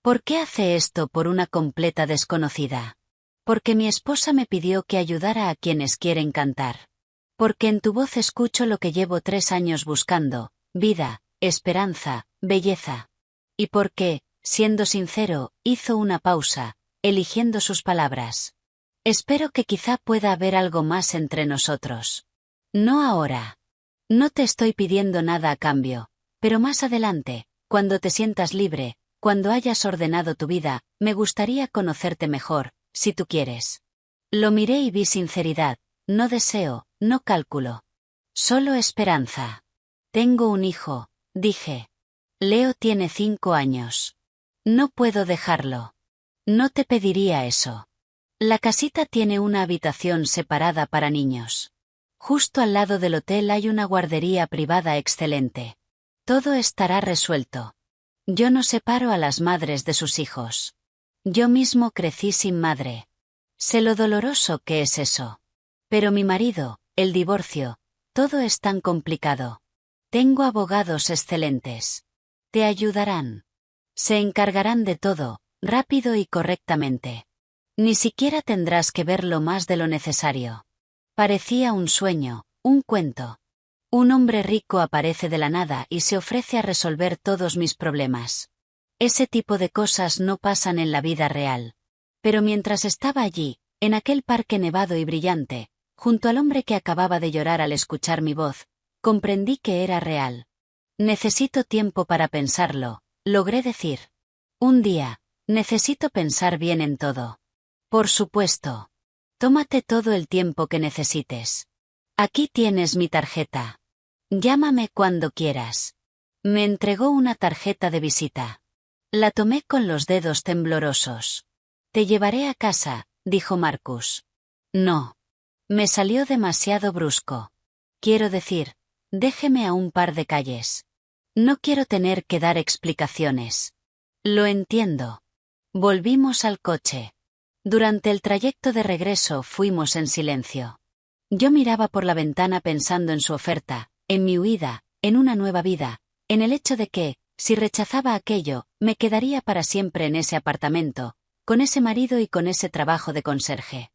¿Por qué hace esto por una completa desconocida? Porque mi esposa me pidió que ayudara a quienes quieren cantar. Porque en tu voz escucho lo que llevo 3 años buscando, vida, esperanza, belleza. Y porque, siendo sincero, hizo una pausa, eligiendo sus palabras. Espero que quizá pueda haber algo más entre nosotros. No ahora. No te estoy pidiendo nada a cambio, pero más adelante, cuando te sientas libre, cuando hayas ordenado tu vida, me gustaría conocerte mejor, si tú quieres. Lo miré y vi sinceridad, no deseo, no cálculo. Solo esperanza. Tengo un hijo, dije. Leo tiene 5 años. No puedo dejarlo. No te pediría eso. La casita tiene una habitación separada para niños. Justo al lado del hotel hay una guardería privada excelente. Todo estará resuelto. Yo no separo a las madres de sus hijos. Yo mismo crecí sin madre. Sé lo doloroso que es eso. Pero mi marido, el divorcio, todo es tan complicado. Tengo abogados excelentes. Te ayudarán. Se encargarán de todo, rápido y correctamente. Ni siquiera tendrás que verlo más de lo necesario. Parecía un sueño, un cuento. Un hombre rico aparece de la nada y se ofrece a resolver todos mis problemas. Ese tipo de cosas no pasan en la vida real. Pero mientras estaba allí, en aquel parque nevado y brillante, junto al hombre que acababa de llorar al escuchar mi voz, comprendí que era real. Necesito tiempo para pensarlo, logré decir. Un día, necesito pensar bien en todo. Por supuesto. Tómate todo el tiempo que necesites. Aquí tienes mi tarjeta. Llámame cuando quieras. Me entregó una tarjeta de visita. La tomé con los dedos temblorosos. Te llevaré a casa, dijo Marcus. No. Me salió demasiado brusco. Quiero decir, déjeme a un par de calles. No quiero tener que dar explicaciones. Lo entiendo. Volvimos al coche. Durante el trayecto de regreso fuimos en silencio. Yo miraba por la ventana pensando en su oferta, en mi huida, en una nueva vida, en el hecho de que, si rechazaba aquello, me quedaría para siempre en ese apartamento, con ese marido y con ese trabajo de conserje.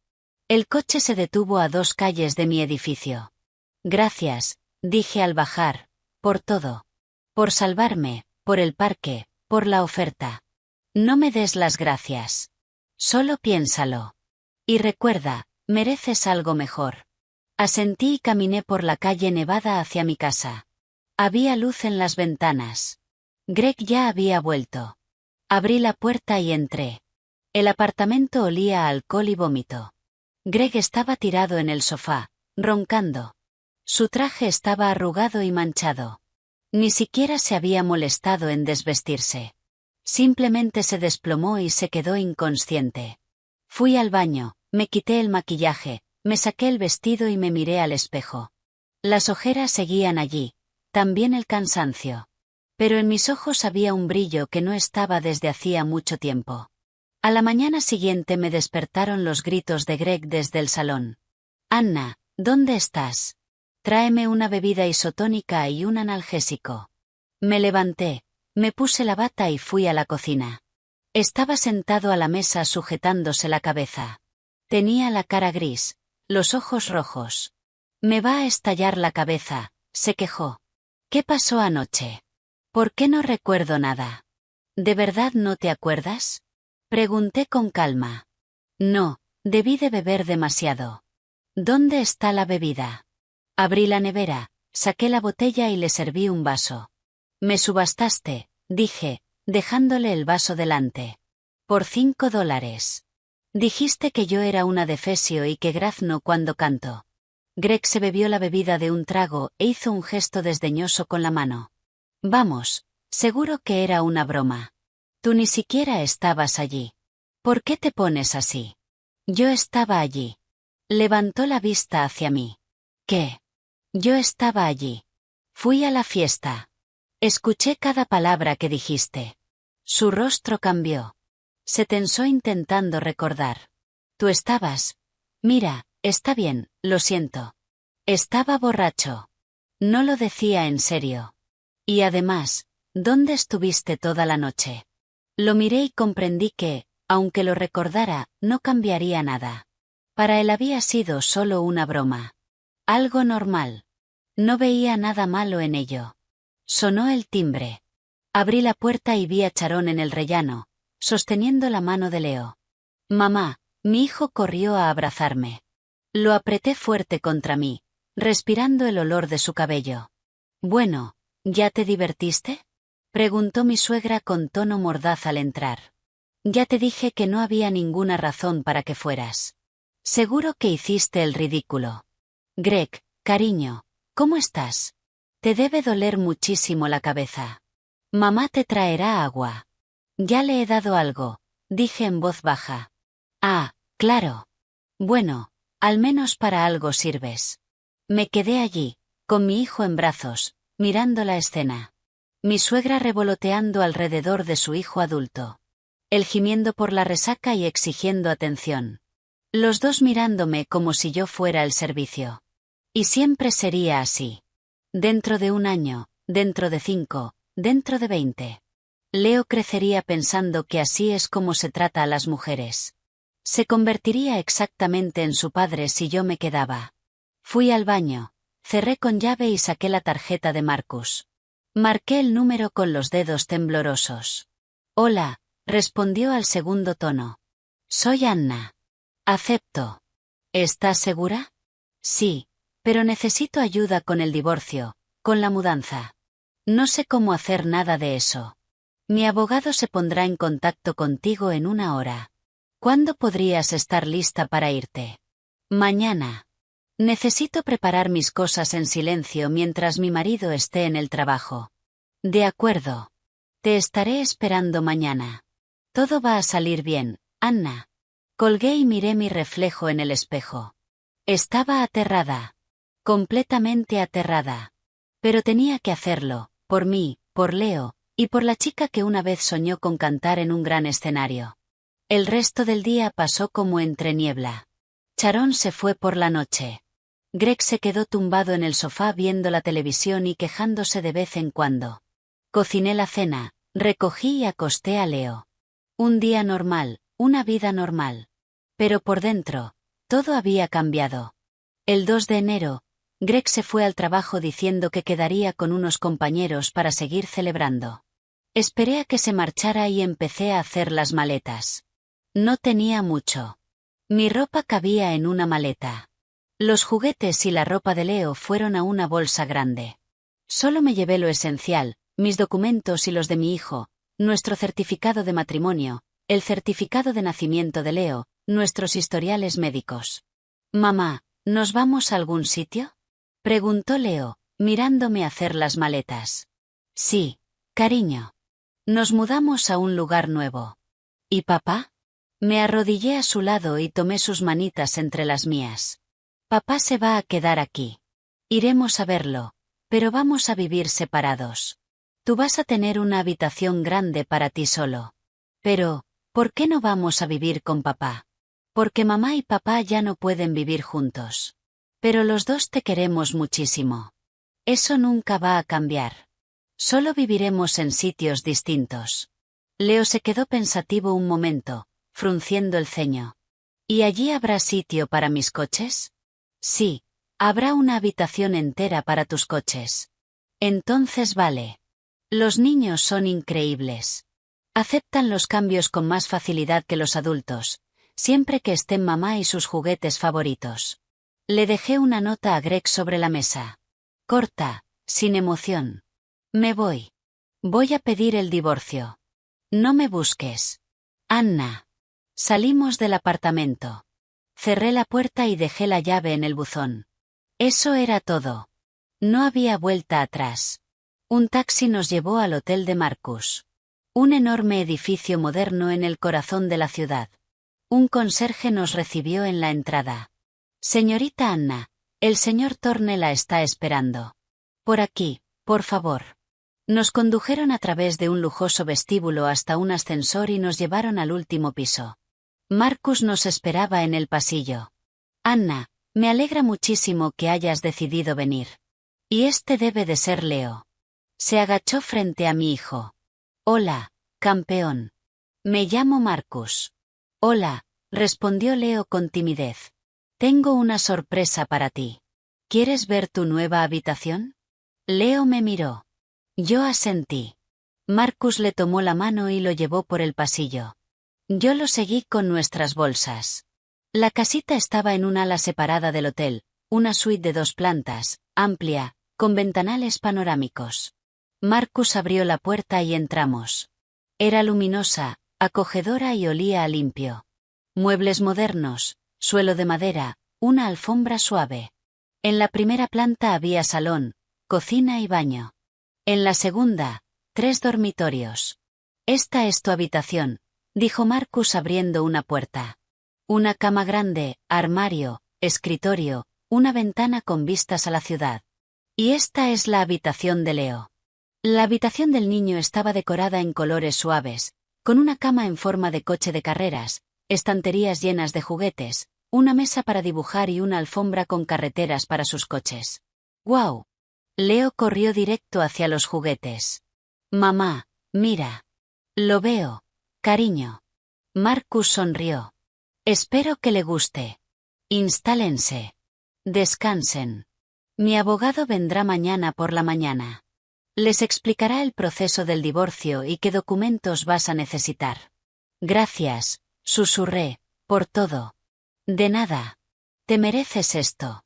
El coche se detuvo a 2 calles de mi edificio. Gracias, dije al bajar, por todo. Por salvarme, por el parque, por la oferta. No me des las gracias. Solo piénsalo. Y recuerda, mereces algo mejor. Asentí y caminé por la calle nevada hacia mi casa. Había luz en las ventanas. Greg ya había vuelto. Abrí la puerta y entré. El apartamento olía a alcohol y vómito. Greg estaba tirado en el sofá, roncando. Su traje estaba arrugado y manchado. Ni siquiera se había molestado en desvestirse. Simplemente se desplomó y se quedó inconsciente. Fui al baño, me quité el maquillaje, me saqué el vestido y me miré al espejo. Las ojeras seguían allí, también el cansancio. Pero en mis ojos había un brillo que no estaba desde hacía mucho tiempo. A la mañana siguiente me despertaron los gritos de Greg desde el salón. Anna, ¿dónde estás? Tráeme una bebida isotónica y un analgésico. Me levanté, me puse la bata y fui a la cocina. Estaba sentado a la mesa sujetándose la cabeza. Tenía la cara gris, los ojos rojos. Me va a estallar la cabeza, se quejó. ¿Qué pasó anoche? ¿Por qué no recuerdo nada? ¿De verdad no te acuerdas? Pregunté con calma. No, debí de beber demasiado. ¿Dónde está la bebida? Abrí la nevera, saqué la botella y le serví un vaso. Me subastaste, dije, dejándole el vaso delante. Por $5. Dijiste que yo era una defesio y que grazno cuando canto. Greg se bebió la bebida de un trago e hizo un gesto desdeñoso con la mano. Vamos, seguro que era una broma. Tú ni siquiera estabas allí. ¿Por qué te pones así? Yo estaba allí. Levantó la vista hacia mí. ¿Qué? Yo estaba allí. Fui a la fiesta. Escuché cada palabra que dijiste. Su rostro cambió. Se tensó intentando recordar. Tú estabas. Mira, está bien, lo siento. Estaba borracho. No lo decía en serio. Y además, ¿dónde estuviste toda la noche? Lo miré y comprendí que, aunque lo recordara, no cambiaría nada. Para él había sido solo una broma. Algo normal. No veía nada malo en ello. Sonó el timbre. Abrí la puerta y vi a Charón en el rellano, sosteniendo la mano de Leo. Mamá, mi hijo corrió a abrazarme. Lo apreté fuerte contra mí, respirando el olor de su cabello. Bueno, ¿ya te divertiste? Preguntó mi suegra con tono mordaz al entrar. Ya te dije que no había ninguna razón para que fueras. Seguro que hiciste el ridículo. Greg, cariño, ¿cómo estás? Te debe doler muchísimo la cabeza. Mamá te traerá agua. Ya le he dado algo, dije en voz baja. Ah, claro. Bueno, al menos para algo sirves. Me quedé allí, con mi hijo en brazos, mirando la escena. Mi suegra revoloteando alrededor de su hijo adulto. Él gimiendo por la resaca y exigiendo atención. Los dos mirándome como si yo fuera el servicio. Y siempre sería así. Dentro de 1 año, dentro de 5, dentro de 20. Leo crecería pensando que así es como se trata a las mujeres. Se convertiría exactamente en su padre si yo me quedaba. Fui al baño, Cerré con llave y saqué la tarjeta de Marcus. Marqué el número con los dedos temblorosos. Hola, respondió al segundo tono. Soy Anna. Acepto. ¿Estás segura? Sí, pero necesito ayuda con el divorcio, con la mudanza. No sé cómo hacer nada de eso. Mi abogado se pondrá en contacto contigo en una hora. ¿Cuándo podrías estar lista para irte? Mañana. Necesito preparar mis cosas en silencio mientras mi marido esté en el trabajo. De acuerdo. Te estaré esperando mañana. Todo va a salir bien, Anna. Colgué y miré mi reflejo en el espejo. Estaba aterrada. Completamente aterrada. Pero tenía que hacerlo, por mí, por Leo, y por la chica que una vez soñó con cantar en un gran escenario. El resto del día pasó como entre niebla. Sharon se fue por la noche. Greg se quedó tumbado en el sofá viendo la televisión y quejándose de vez en cuando. Cociné la cena, recogí y acosté a Leo. Un día normal, una vida normal. Pero por dentro, todo había cambiado. El 2 de enero, Greg se fue al trabajo diciendo que quedaría con unos compañeros para seguir celebrando. Esperé a que se marchara y empecé a hacer las maletas. No tenía mucho. Mi ropa cabía en una maleta. Los juguetes y la ropa de Leo fueron a una bolsa grande. Solo me llevé lo esencial, mis documentos y los de mi hijo, nuestro certificado de matrimonio, el certificado de nacimiento de Leo, nuestros historiales médicos. Mamá, ¿nos vamos a algún sitio? Preguntó Leo, mirándome hacer las maletas. Sí, cariño. Nos mudamos a un lugar nuevo. ¿Y papá? Me arrodillé a su lado y tomé sus manitas entre las mías. Papá se va a quedar aquí. Iremos a verlo, pero vamos a vivir separados. Tú vas a tener una habitación grande para ti solo. Pero, ¿por qué no vamos a vivir con papá? Porque mamá y papá ya no pueden vivir juntos. Pero los dos te queremos muchísimo. Eso nunca va a cambiar. Solo viviremos en sitios distintos. Leo se quedó pensativo un momento, frunciendo el ceño. ¿Y allí habrá sitio para mis coches? Sí, habrá una habitación entera para tus coches. Entonces vale. Los niños son increíbles. Aceptan los cambios con más facilidad que los adultos, siempre que estén mamá y sus juguetes favoritos. Le dejé una nota a Greg sobre la mesa. Corta, sin emoción. Me voy. Voy a pedir el divorcio. No me busques. Anna. Salimos del apartamento. Cerré la puerta y dejé la llave en el buzón. Eso era todo. No había vuelta atrás. Un taxi nos llevó al hotel de Marcus. Un enorme edificio moderno en el corazón de la ciudad. Un conserje nos recibió en la entrada. Señorita Anna, el señor Thorne la está esperando. Por aquí, por favor. Nos condujeron a través de un lujoso vestíbulo hasta un ascensor y nos llevaron al último piso. Marcus nos esperaba en el pasillo. Anna, me alegra muchísimo que hayas decidido venir. Y este debe de ser Leo. Se agachó frente a mi hijo. Hola, campeón. Me llamo Marcus. Hola, respondió Leo con timidez. Tengo una sorpresa para ti. ¿Quieres ver tu nueva habitación? Leo me miró. Yo asentí. Marcus le tomó la mano y lo llevó por el pasillo. Yo lo seguí con nuestras bolsas. La casita estaba en un ala separada del hotel, una suite de 2 plantas, amplia, con ventanales panorámicos. Marcus abrió la puerta y entramos. Era luminosa, acogedora y olía a limpio. Muebles modernos, suelo de madera, una alfombra suave. En la primera planta había salón, cocina y baño. En la segunda, 3 dormitorios. Esta es tu habitación, dijo Marcus abriendo una puerta. Una cama grande, armario, escritorio, una ventana con vistas a la ciudad. Y esta es la habitación de Leo. La habitación del niño estaba decorada en colores suaves, con una cama en forma de coche de carreras, estanterías llenas de juguetes, una mesa para dibujar y una alfombra con carreteras para sus coches. ¡Guau! Leo corrió directo hacia los juguetes. Mamá, mira. Lo veo, cariño. Marcus sonrió. Espero que le guste. Instálense. Descansen. Mi abogado vendrá mañana por la mañana. Les explicará el proceso del divorcio y qué documentos vas a necesitar. Gracias, susurré, por todo. De nada. Te mereces esto.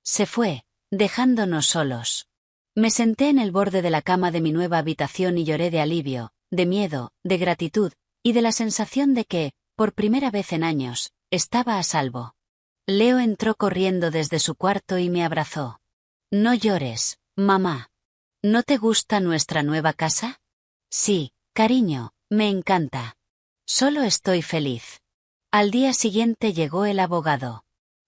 Se fue, dejándonos solos. Me senté en el borde de la cama de mi nueva habitación y lloré de alivio, de miedo, de gratitud, y de la sensación de que, por primera vez en años, estaba a salvo. Leo entró corriendo desde su cuarto y me abrazó. No llores, mamá. ¿No te gusta nuestra nueva casa? Sí, cariño, me encanta. Solo estoy feliz. Al día siguiente llegó el abogado.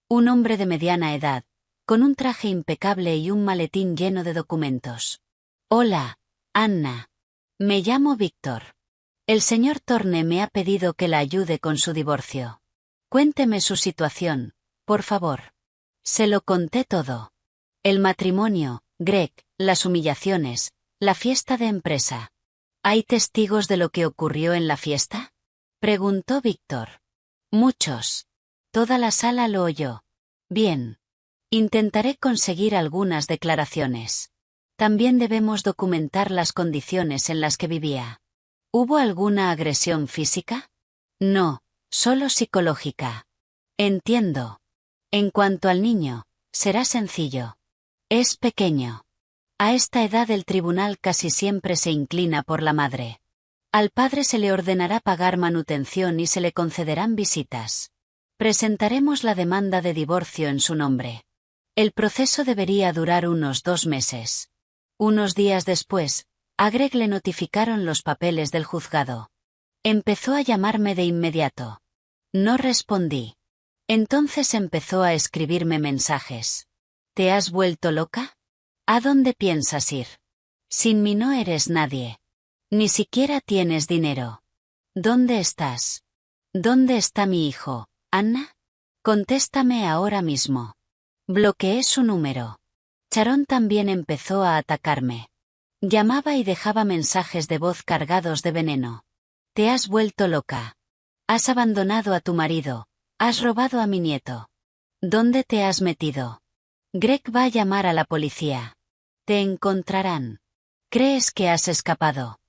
Un hombre de mediana edad, con un traje impecable y un maletín lleno de documentos. Hola, Anna. Me llamo Víctor. El señor Thorne me ha pedido que la ayude con su divorcio. Cuénteme su situación, por favor. Se lo conté todo. El matrimonio, Greg, las humillaciones, la fiesta de empresa. ¿Hay testigos de lo que ocurrió en la fiesta? Preguntó Víctor. Muchos. Toda la sala lo oyó. Bien. Intentaré conseguir algunas declaraciones. También debemos documentar las condiciones en las que vivía. ¿Hubo alguna agresión física? No, solo psicológica. Entiendo. En cuanto al niño, será sencillo. Es pequeño. A esta edad el tribunal casi siempre se inclina por la madre. Al padre se le ordenará pagar manutención y se le concederán visitas. Presentaremos la demanda de divorcio en su nombre. El proceso debería durar unos 2 meses. Unos días después, a Greg le notificaron los papeles del juzgado. Empezó a llamarme de inmediato. No respondí. Entonces empezó a escribirme mensajes. ¿Te has vuelto loca? ¿A dónde piensas ir? Sin mí no eres nadie. Ni siquiera tienes dinero. ¿Dónde estás? ¿Dónde está mi hijo, Anna? Contéstame ahora mismo. Bloqueé su número. Sharon también empezó a atacarme. Llamaba y dejaba mensajes de voz cargados de veneno. Te has vuelto loca. Has abandonado a tu marido. Has robado a mi nieto. ¿Dónde te has metido? Greg va a llamar a la policía. Te encontrarán. ¿Crees que has escapado?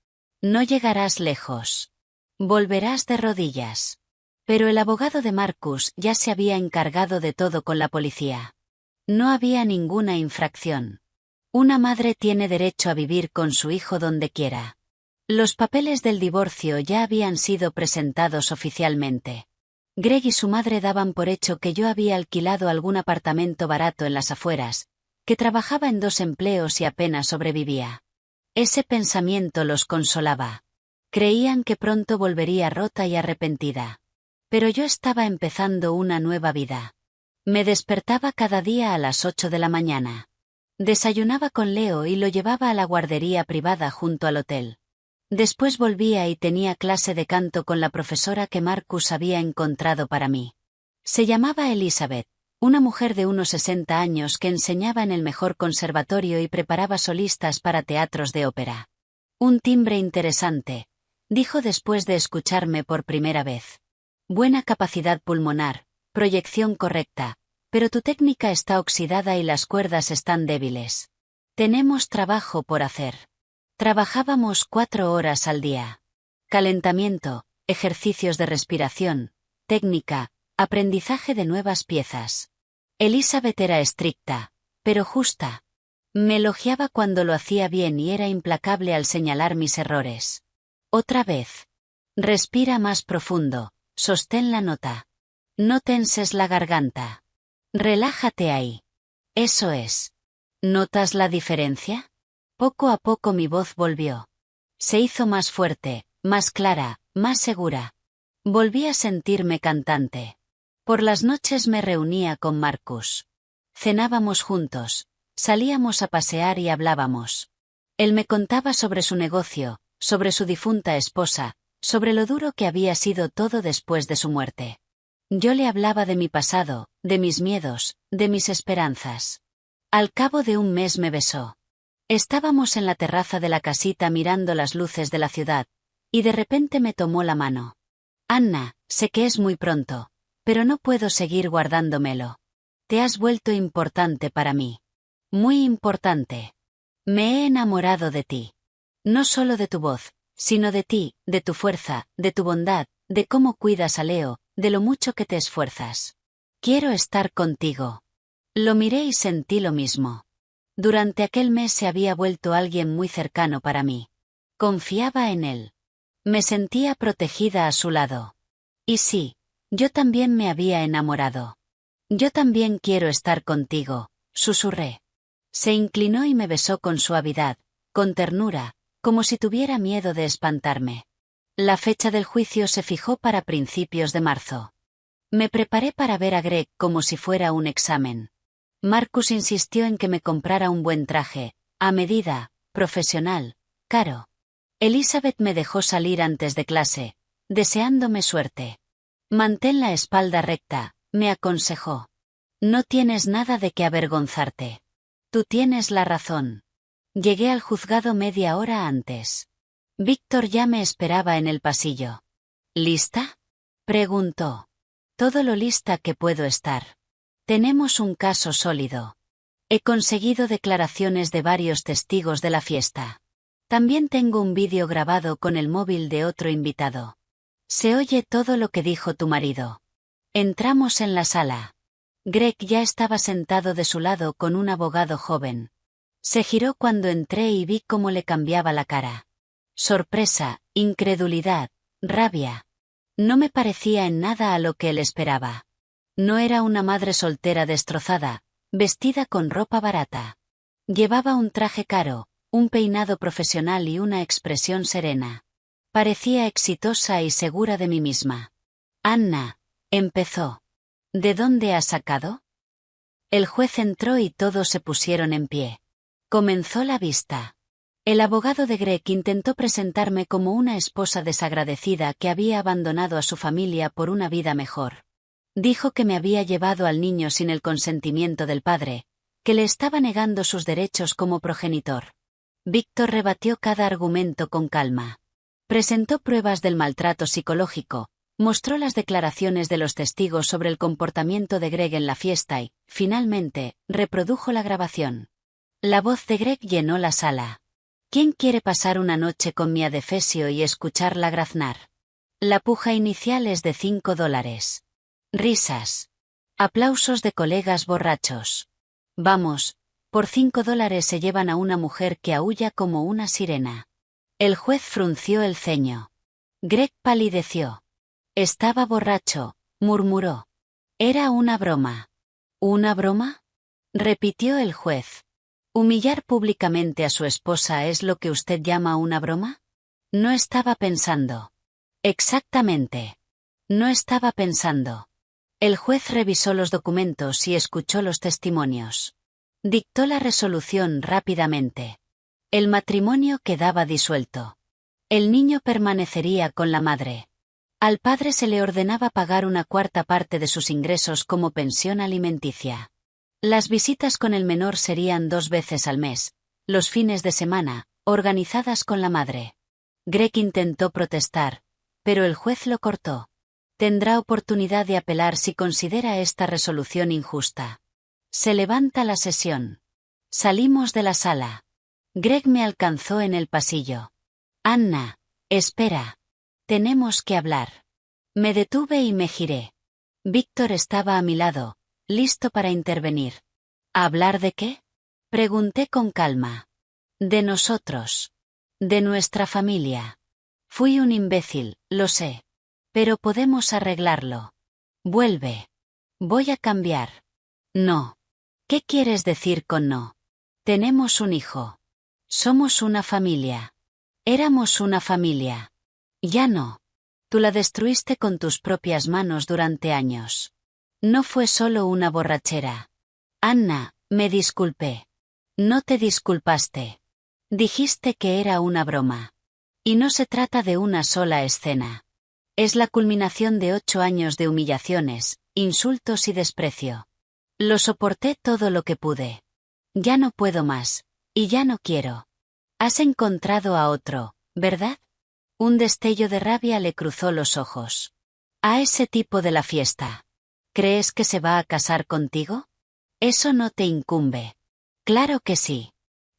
No llegarás lejos. Volverás de rodillas. Pero el abogado de Marcus ya se había encargado de todo con la policía. No había ninguna infracción. Una madre tiene derecho a vivir con su hijo donde quiera. Los papeles del divorcio ya habían sido presentados oficialmente. Greg y su madre daban por hecho que yo había alquilado algún apartamento barato en las afueras, que trabajaba en 2 empleos y apenas sobrevivía. Ese pensamiento los consolaba. Creían que pronto volvería rota y arrepentida. Pero yo estaba empezando una nueva vida. Me despertaba cada día a las 8 de la mañana. Desayunaba con Leo y lo llevaba a la guardería privada junto al hotel. Después volvía y tenía clase de canto con la profesora que Marcus había encontrado para mí. Se llamaba Elizabeth, una mujer de unos 60 años que enseñaba en el mejor conservatorio y preparaba solistas para teatros de ópera. Un timbre interesante, dijo después de escucharme por primera vez. Buena capacidad pulmonar, proyección correcta, pero tu técnica está oxidada y las cuerdas están débiles. Tenemos trabajo por hacer. Trabajábamos 4 horas al día. Calentamiento, ejercicios de respiración, técnica, aprendizaje de nuevas piezas. Elizabeth era estricta, pero justa. Me elogiaba cuando lo hacía bien y era implacable al señalar mis errores. Otra vez. Respira más profundo, sostén la nota. No tenses la garganta. Relájate ahí. Eso es. ¿Notas la diferencia? Poco a poco mi voz volvió. Se hizo más fuerte, más clara, más segura. Volví a sentirme cantante. Por las noches me reunía con Marcus. Cenábamos juntos, salíamos a pasear y hablábamos. Él me contaba sobre su negocio, sobre su difunta esposa, sobre lo duro que había sido todo después de su muerte. Yo le hablaba de mi pasado, de mis miedos, de mis esperanzas. Al cabo de un mes me besó. Estábamos en la terraza de la casita mirando las luces de la ciudad, y de repente me tomó la mano. Anna, sé que es muy pronto, pero no puedo seguir guardándomelo. Te has vuelto importante para mí. Muy importante. Me he enamorado de ti. No solo de tu voz, sino de ti, de tu fuerza, de tu bondad, de cómo cuidas a Leo, de lo mucho que te esfuerzas. Quiero estar contigo. Lo miré y sentí lo mismo. Durante aquel mes se había vuelto alguien muy cercano para mí. Confiaba en él. Me sentía protegida a su lado. Y sí, yo también me había enamorado. Yo también quiero estar contigo, susurré. Se inclinó y me besó con suavidad, con ternura, como si tuviera miedo de espantarme. La fecha del juicio se fijó para principios de marzo. Me preparé para ver a Greg como si fuera un examen. Marcus insistió en que me comprara un buen traje, a medida, profesional, caro. Elizabeth me dejó salir antes de clase, deseándome suerte. Mantén la espalda recta, me aconsejó. No tienes nada de qué avergonzarte. Tú tienes la razón. Llegué al juzgado media hora antes. Víctor ya me esperaba en el pasillo. ¿Lista?, preguntó. Todo lo lista que puedo estar. Tenemos un caso sólido. He conseguido declaraciones de varios testigos de la fiesta. También tengo un vídeo grabado con el móvil de otro invitado. Se oye todo lo que dijo tu marido. Entramos en la sala. Greg ya estaba sentado de su lado con un abogado joven. Se giró cuando entré y vi cómo le cambiaba la cara. Sorpresa, incredulidad, rabia. No me parecía en nada a lo que él esperaba. No era una madre soltera destrozada, vestida con ropa barata. Llevaba un traje caro, un peinado profesional y una expresión serena. Parecía exitosa y segura de mí misma. Anna, empezó. ¿De dónde has sacado? El juez entró y todos se pusieron en pie. Comenzó la vista. El abogado de Greg intentó presentarme como una esposa desagradecida que había abandonado a su familia por una vida mejor. Dijo que me había llevado al niño sin el consentimiento del padre, que le estaba negando sus derechos como progenitor. Víctor rebatió cada argumento con calma. Presentó pruebas del maltrato psicológico, mostró las declaraciones de los testigos sobre el comportamiento de Greg en la fiesta y, finalmente, reprodujo la grabación. La voz de Greg llenó la sala. ¿Quién quiere pasar una noche con mi adefesio y escucharla graznar? La puja inicial es de $5. Risas. Aplausos de colegas borrachos. Vamos, por $5 se llevan a una mujer que aúlla como una sirena. El juez frunció el ceño. Greg palideció. Estaba borracho, murmuró. Era una broma. ¿Una broma?, repitió el juez. ¿Humillar públicamente a su esposa es lo que usted llama una broma? No estaba pensando. Exactamente. No estaba pensando. El juez revisó los documentos y escuchó los testimonios. Dictó la resolución rápidamente. El matrimonio quedaba disuelto. El niño permanecería con la madre. Al padre se le ordenaba pagar una cuarta parte de sus ingresos como pensión alimenticia. Las visitas con el menor serían 2 veces al mes, los fines de semana, organizadas con la madre. Greg intentó protestar, pero el juez lo cortó. Tendrá oportunidad de apelar si considera esta resolución injusta. Se levanta la sesión. Salimos de la sala. Greg me alcanzó en el pasillo. Anna, espera. Tenemos que hablar. Me detuve y me giré. Víctor estaba a mi lado, listo para intervenir. ¿Hablar de qué?, pregunté con calma. De nosotros. De nuestra familia. Fui un imbécil, lo sé. Pero podemos arreglarlo. Vuelve. Voy a cambiar. No. ¿Qué quieres decir con no? Tenemos un hijo. Somos una familia. Éramos una familia. Ya no. Tú la destruiste con tus propias manos durante años. No fue solo una borrachera. Anna, me disculpé. No te disculpaste. Dijiste que era una broma. Y no se trata de una sola escena. Es la culminación de 8 años de humillaciones, insultos y desprecio. Lo soporté todo lo que pude. Ya no puedo más. Y ya no quiero. Has encontrado a otro, ¿verdad? Un destello de rabia le cruzó los ojos. A ese tipo de la fiesta. ¿Crees que se va a casar contigo? Eso no te incumbe. Claro que sí.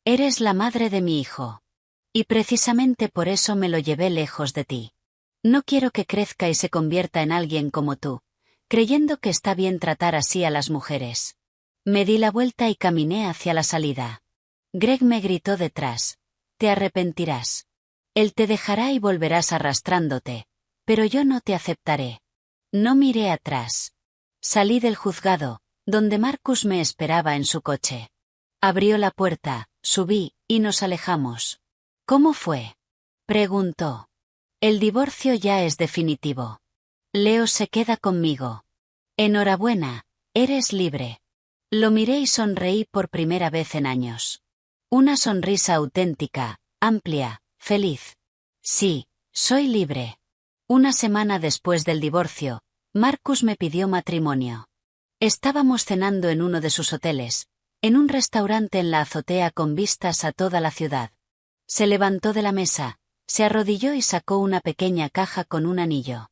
Eres la madre de mi hijo. Y precisamente por eso me lo llevé lejos de ti. No quiero que crezca y se convierta en alguien como tú, creyendo que está bien tratar así a las mujeres. Me di la vuelta y caminé hacia la salida. Greg me gritó detrás. Te arrepentirás. Él te dejará y volverás arrastrándote, pero yo no te aceptaré. No miré atrás. Salí del juzgado, donde Marcus me esperaba en su coche. Abrió la puerta, subí, y nos alejamos. ¿Cómo fue? Preguntó. El divorcio ya es definitivo. Leo se queda conmigo. Enhorabuena, eres libre. Lo miré y sonreí por primera vez en años. Una sonrisa auténtica, amplia, feliz. Sí, soy libre. Una semana después del divorcio, Marcus me pidió matrimonio. Estábamos cenando en uno de sus hoteles, en un restaurante en la azotea con vistas a toda la ciudad. Se levantó de la mesa, se arrodilló y sacó una pequeña caja con un anillo.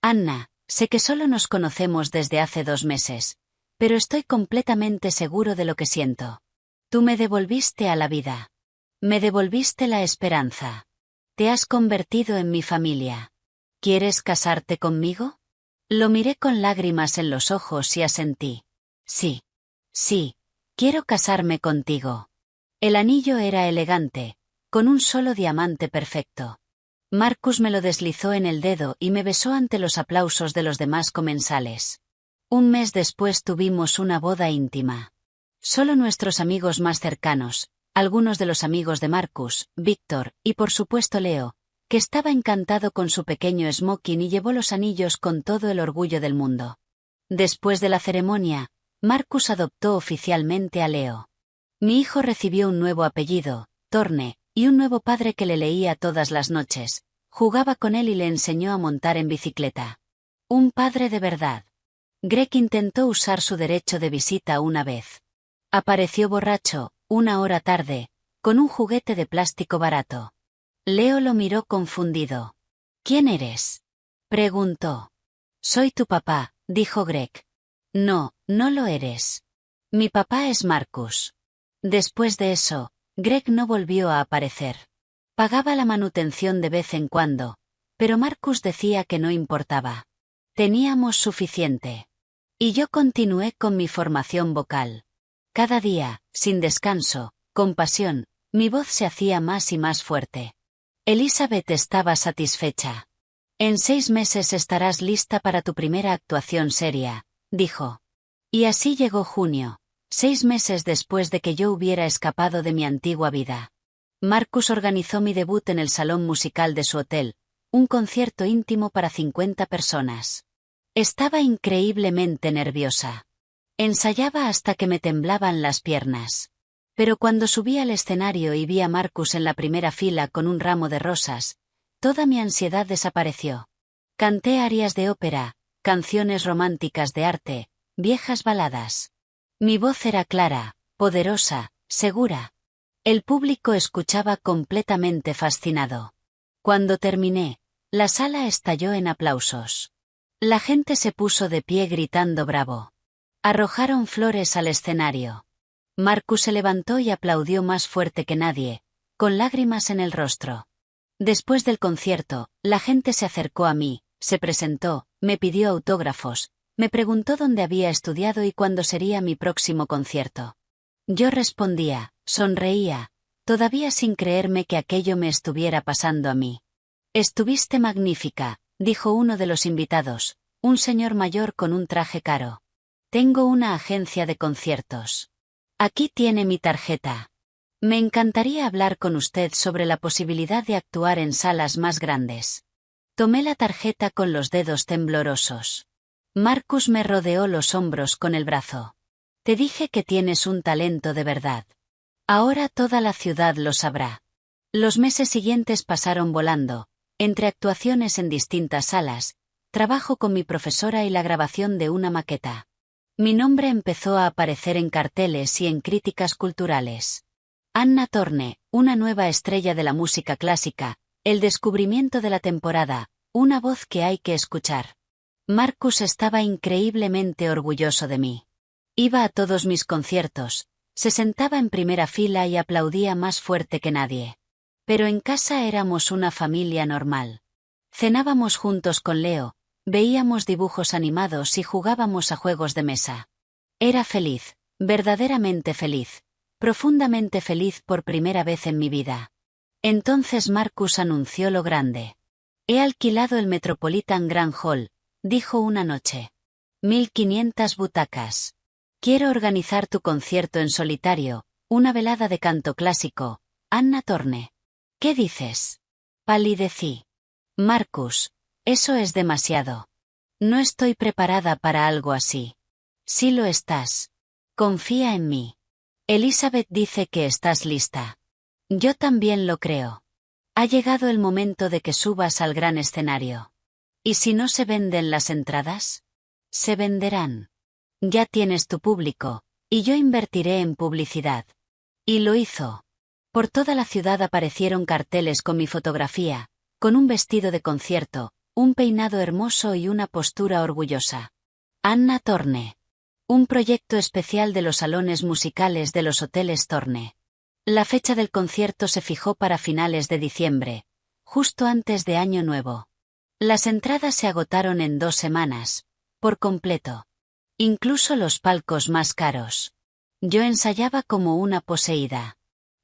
Anna, sé que solo nos conocemos desde hace 2 meses, pero estoy completamente seguro de lo que siento. Tú me devolviste a la vida. Me devolviste la esperanza. Te has convertido en mi familia. ¿Quieres casarte conmigo? Lo miré con lágrimas en los ojos y asentí. Sí. Sí, quiero casarme contigo. El anillo era elegante, con un solo diamante perfecto. Marcus me lo deslizó en el dedo y me besó ante los aplausos de los demás comensales. Un mes después tuvimos una boda íntima. Solo nuestros amigos más cercanos, algunos de los amigos de Marcus, Víctor, y por supuesto Leo, que estaba encantado con su pequeño smoking y llevó los anillos con todo el orgullo del mundo. Después de la ceremonia, Marcus adoptó oficialmente a Leo. Mi hijo recibió un nuevo apellido, Thorne, y un nuevo padre que le leía todas las noches, jugaba con él y le enseñó a montar en bicicleta. Un padre de verdad. Greg intentó usar su derecho de visita una vez. Apareció borracho, 1 hora tarde, con un juguete de plástico barato. Leo lo miró confundido. ¿Quién eres? Preguntó. Soy tu papá, dijo Greg. No, no lo eres. Mi papá es Marcus. Después de eso, Greg no volvió a aparecer. Pagaba la manutención de vez en cuando, pero Marcus decía que no importaba. Teníamos suficiente. Y yo continué con mi formación vocal. Cada día, sin descanso, con pasión, mi voz se hacía más y más fuerte. Elizabeth estaba satisfecha. En 6 meses estarás lista para tu primera actuación seria, dijo. Y así llegó junio, 6 meses después de que yo hubiera escapado de mi antigua vida. Marcus organizó mi debut en el salón musical de su hotel, un concierto íntimo para 50 personas. Estaba increíblemente nerviosa. Ensayaba hasta que me temblaban las piernas. Pero cuando subí al escenario y vi a Marcus en la primera fila con un ramo de rosas, toda mi ansiedad desapareció. Canté arias de ópera, canciones románticas de arte, viejas baladas. Mi voz era clara, poderosa, segura. El público escuchaba completamente fascinado. Cuando terminé, la sala estalló en aplausos. La gente se puso de pie gritando bravo. Arrojaron flores al escenario. Marcus se levantó y aplaudió más fuerte que nadie, con lágrimas en el rostro. Después del concierto, la gente se acercó a mí, se presentó, me pidió autógrafos, me preguntó dónde había estudiado y cuándo sería mi próximo concierto. Yo respondía, sonreía, todavía sin creerme que aquello me estuviera pasando a mí. Estuviste magnífica, dijo uno de los invitados, un señor mayor con un traje caro. Tengo una agencia de conciertos. Aquí tiene mi tarjeta. Me encantaría hablar con usted sobre la posibilidad de actuar en salas más grandes. Tomé la tarjeta con los dedos temblorosos. Marcus me rodeó los hombros con el brazo. Te dije que tienes un talento de verdad. Ahora toda la ciudad lo sabrá. Los meses siguientes pasaron volando, entre actuaciones en distintas salas, trabajo con mi profesora y la grabación de una maqueta. Mi nombre empezó a aparecer en carteles y en críticas culturales. Anna Thorne, una nueva estrella de la música clásica, el descubrimiento de la temporada, una voz que hay que escuchar. Marcus estaba increíblemente orgulloso de mí. Iba a todos mis conciertos, Se sentaba en primera fila y aplaudía más fuerte que nadie. Pero en casa éramos una familia normal. Cenábamos juntos con Leo, veíamos dibujos animados y jugábamos a juegos de mesa. Era feliz, verdaderamente feliz, profundamente feliz por primera vez en mi vida. Entonces Marcus anunció lo grande. He alquilado el Metropolitan Grand Hall, dijo una noche. 1500 butacas. Quiero organizar tu concierto en solitario, una velada de canto clásico, Anna Torne. ¿Qué dices? Palidecí. Marcus, eso es demasiado. No estoy preparada para algo así. Sí lo estás. Confía en mí. Elizabeth dice que estás lista. Yo también lo creo. Ha llegado el momento de que subas al gran escenario. ¿Y si no se venden las entradas? Se venderán. Ya tienes tu público, y yo invertiré en publicidad. Y lo hizo. Por toda la ciudad aparecieron carteles con mi fotografía, con un vestido de concierto, un peinado hermoso y una postura orgullosa. Anna Torne. Un proyecto especial de los salones musicales de los hoteles Torne. La fecha del concierto se fijó para finales de diciembre, justo antes de Año Nuevo. Las entradas se agotaron en 2 semanas, por completo. Incluso los palcos más caros. Yo ensayaba como una poseída.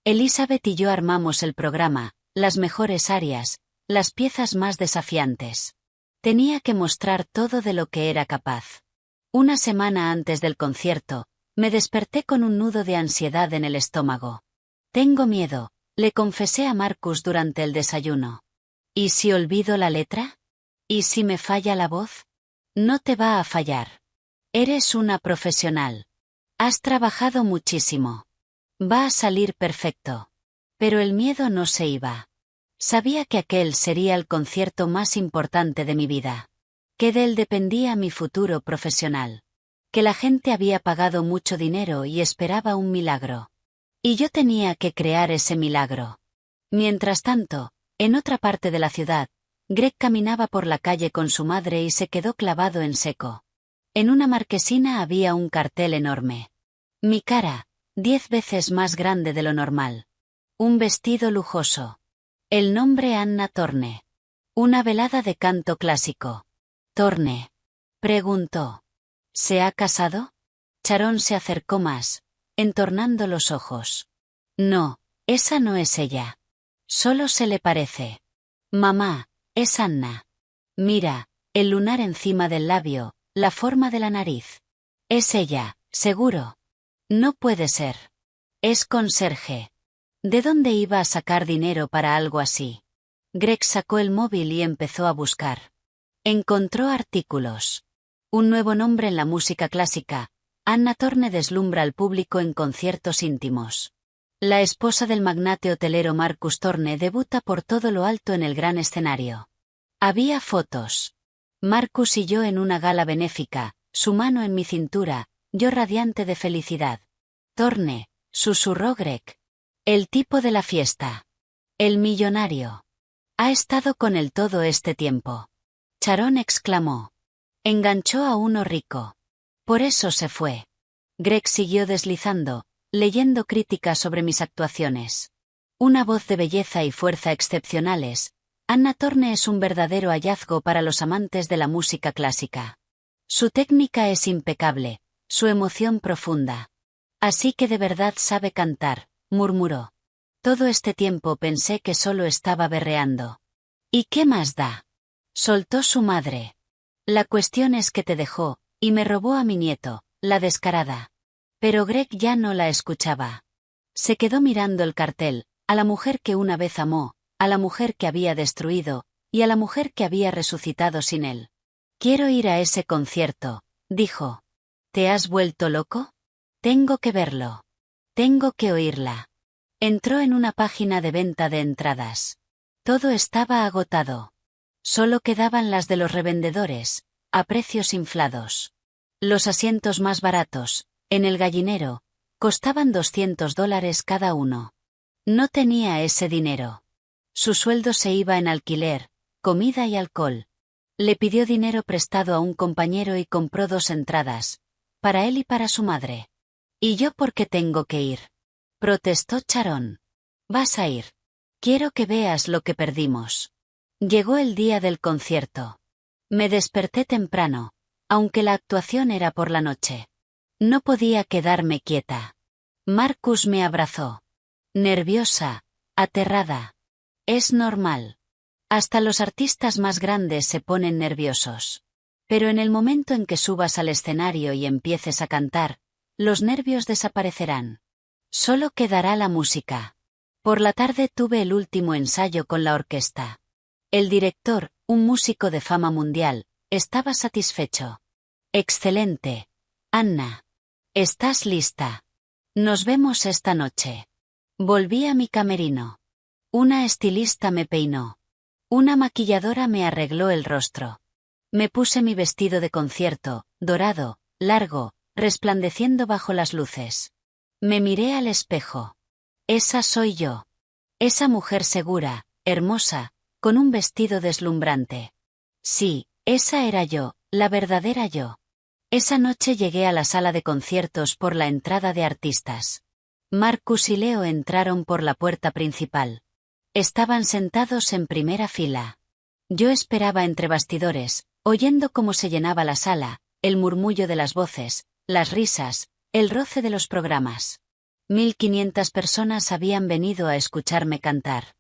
Elizabeth y yo armamos el programa, las mejores áreas, las piezas más desafiantes. Tenía que mostrar todo de lo que era capaz. Una semana antes del concierto, me desperté con un nudo de ansiedad en el estómago. Tengo miedo, le confesé a Marcus durante el desayuno. ¿Y si olvido la letra? ¿Y si me falla la voz? No te va a fallar. Eres una profesional. Has trabajado muchísimo. Va a salir perfecto. Pero el miedo no se iba. Sabía que aquel sería el concierto más importante de mi vida. Que de él dependía mi futuro profesional. Que la gente había pagado mucho dinero y esperaba un milagro. Y yo tenía que crear ese milagro. Mientras tanto, en otra parte de la ciudad, Greg caminaba por la calle con su madre y se quedó clavado en seco. En una marquesina había un cartel enorme. Mi cara, 10 veces más grande de lo normal. Un vestido lujoso. El nombre Anna Torne. Una velada de canto clásico. Torne. Preguntó. ¿Se ha casado? Sharon se acercó más, entornando los ojos. No, esa no es ella. Solo se le parece. Mamá, es Anna. Mira, el lunar encima del labio, la forma de la nariz. Es ella, seguro. No puede ser. Es conserje. ¿De dónde iba a sacar dinero para algo así? Greg sacó el móvil y empezó a buscar. Encontró artículos. Un nuevo nombre en la música clásica. Anna Torne deslumbra al público en conciertos íntimos. La esposa del magnate hotelero Marcus Torne debuta por todo lo alto en el gran escenario. Había fotos. Marcus y yo en una gala benéfica, su mano en mi cintura, yo radiante de felicidad. Torne, susurró Greg. El tipo de la fiesta. El millonario. Ha estado con él todo este tiempo. Sharon exclamó. Enganchó a uno rico. Por eso se fue. Greg siguió deslizando, leyendo críticas sobre mis actuaciones. Una voz de belleza y fuerza excepcionales. Anna Torne es un verdadero hallazgo para los amantes de la música clásica. Su técnica es impecable, su emoción profunda. Así que de verdad sabe cantar, murmuró. Todo este tiempo pensé que solo estaba berreando. ¿Y qué más da? Soltó su madre. La cuestión es que te dejó, y me robó a mi nieto, la descarada. Pero Greg ya no la escuchaba. Se quedó mirando el cartel, a la mujer que una vez amó, a la mujer que había destruido, y a la mujer que había resucitado sin él. Quiero ir a ese concierto, dijo. ¿Te has vuelto loco? Tengo que verlo. Tengo que oírla. Entró en una página de venta de entradas. Todo estaba agotado. Solo quedaban las de los revendedores, a precios inflados. Los asientos más baratos, en el gallinero, costaban $200 cada uno. No tenía ese dinero. Su sueldo se iba en alquiler, comida y alcohol. Le pidió dinero prestado a un compañero y compró 2 entradas, para él y para su madre. ¿Y yo por qué tengo que ir? Protestó Sharon. Vas a ir. Quiero que veas lo que perdimos. Llegó el día del concierto. Me desperté temprano, aunque la actuación era por la noche. No podía quedarme quieta. Marcus me abrazó. Nerviosa, aterrada. Es normal. Hasta los artistas más grandes se ponen nerviosos. Pero en el momento en que subas al escenario y empieces a cantar, los nervios desaparecerán. Solo quedará la música. Por la tarde tuve el último ensayo con la orquesta. El director, un músico de fama mundial, estaba satisfecho. Excelente. Anna. ¿Estás lista? Nos vemos esta noche. Volví a mi camerino. Una estilista me peinó. Una maquilladora me arregló el rostro. Me puse mi vestido de concierto, dorado, largo, resplandeciendo bajo las luces. Me miré al espejo. Esa soy yo. Esa mujer segura, hermosa, con un vestido deslumbrante. Sí, esa era yo, la verdadera yo. Esa noche llegué a la sala de conciertos por la entrada de artistas. Marcus y Leo entraron por la puerta principal. Estaban sentados en primera fila. Yo esperaba entre bastidores, oyendo cómo se llenaba la sala, el murmullo de las voces, las risas, el roce de los programas. 1500 personas habían venido a escucharme cantar.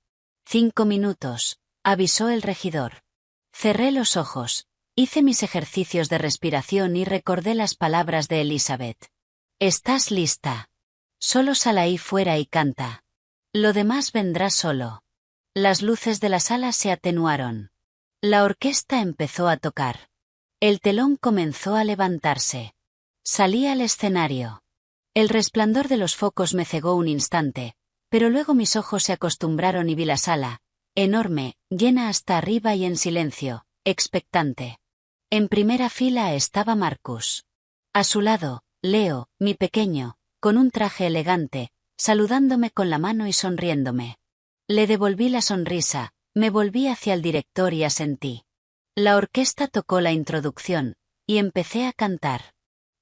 5 minutos, avisó el regidor. Cerré los ojos, hice mis ejercicios de respiración y recordé las palabras de Elizabeth. ¿Estás lista? Solo sal ahí fuera y canta. Lo demás vendrá solo. Las luces de la sala se atenuaron. La orquesta empezó a tocar. El telón comenzó a levantarse. Salí al escenario. El resplandor de los focos me cegó un instante, pero luego mis ojos se acostumbraron y vi la sala, enorme, llena hasta arriba y en silencio, expectante. En primera fila estaba Marcus. A su lado, Leo, mi pequeño, con un traje elegante, saludándome con la mano y sonriéndome. Le devolví la sonrisa, me volví hacia el director y asentí. La orquesta tocó la introducción, y empecé a cantar.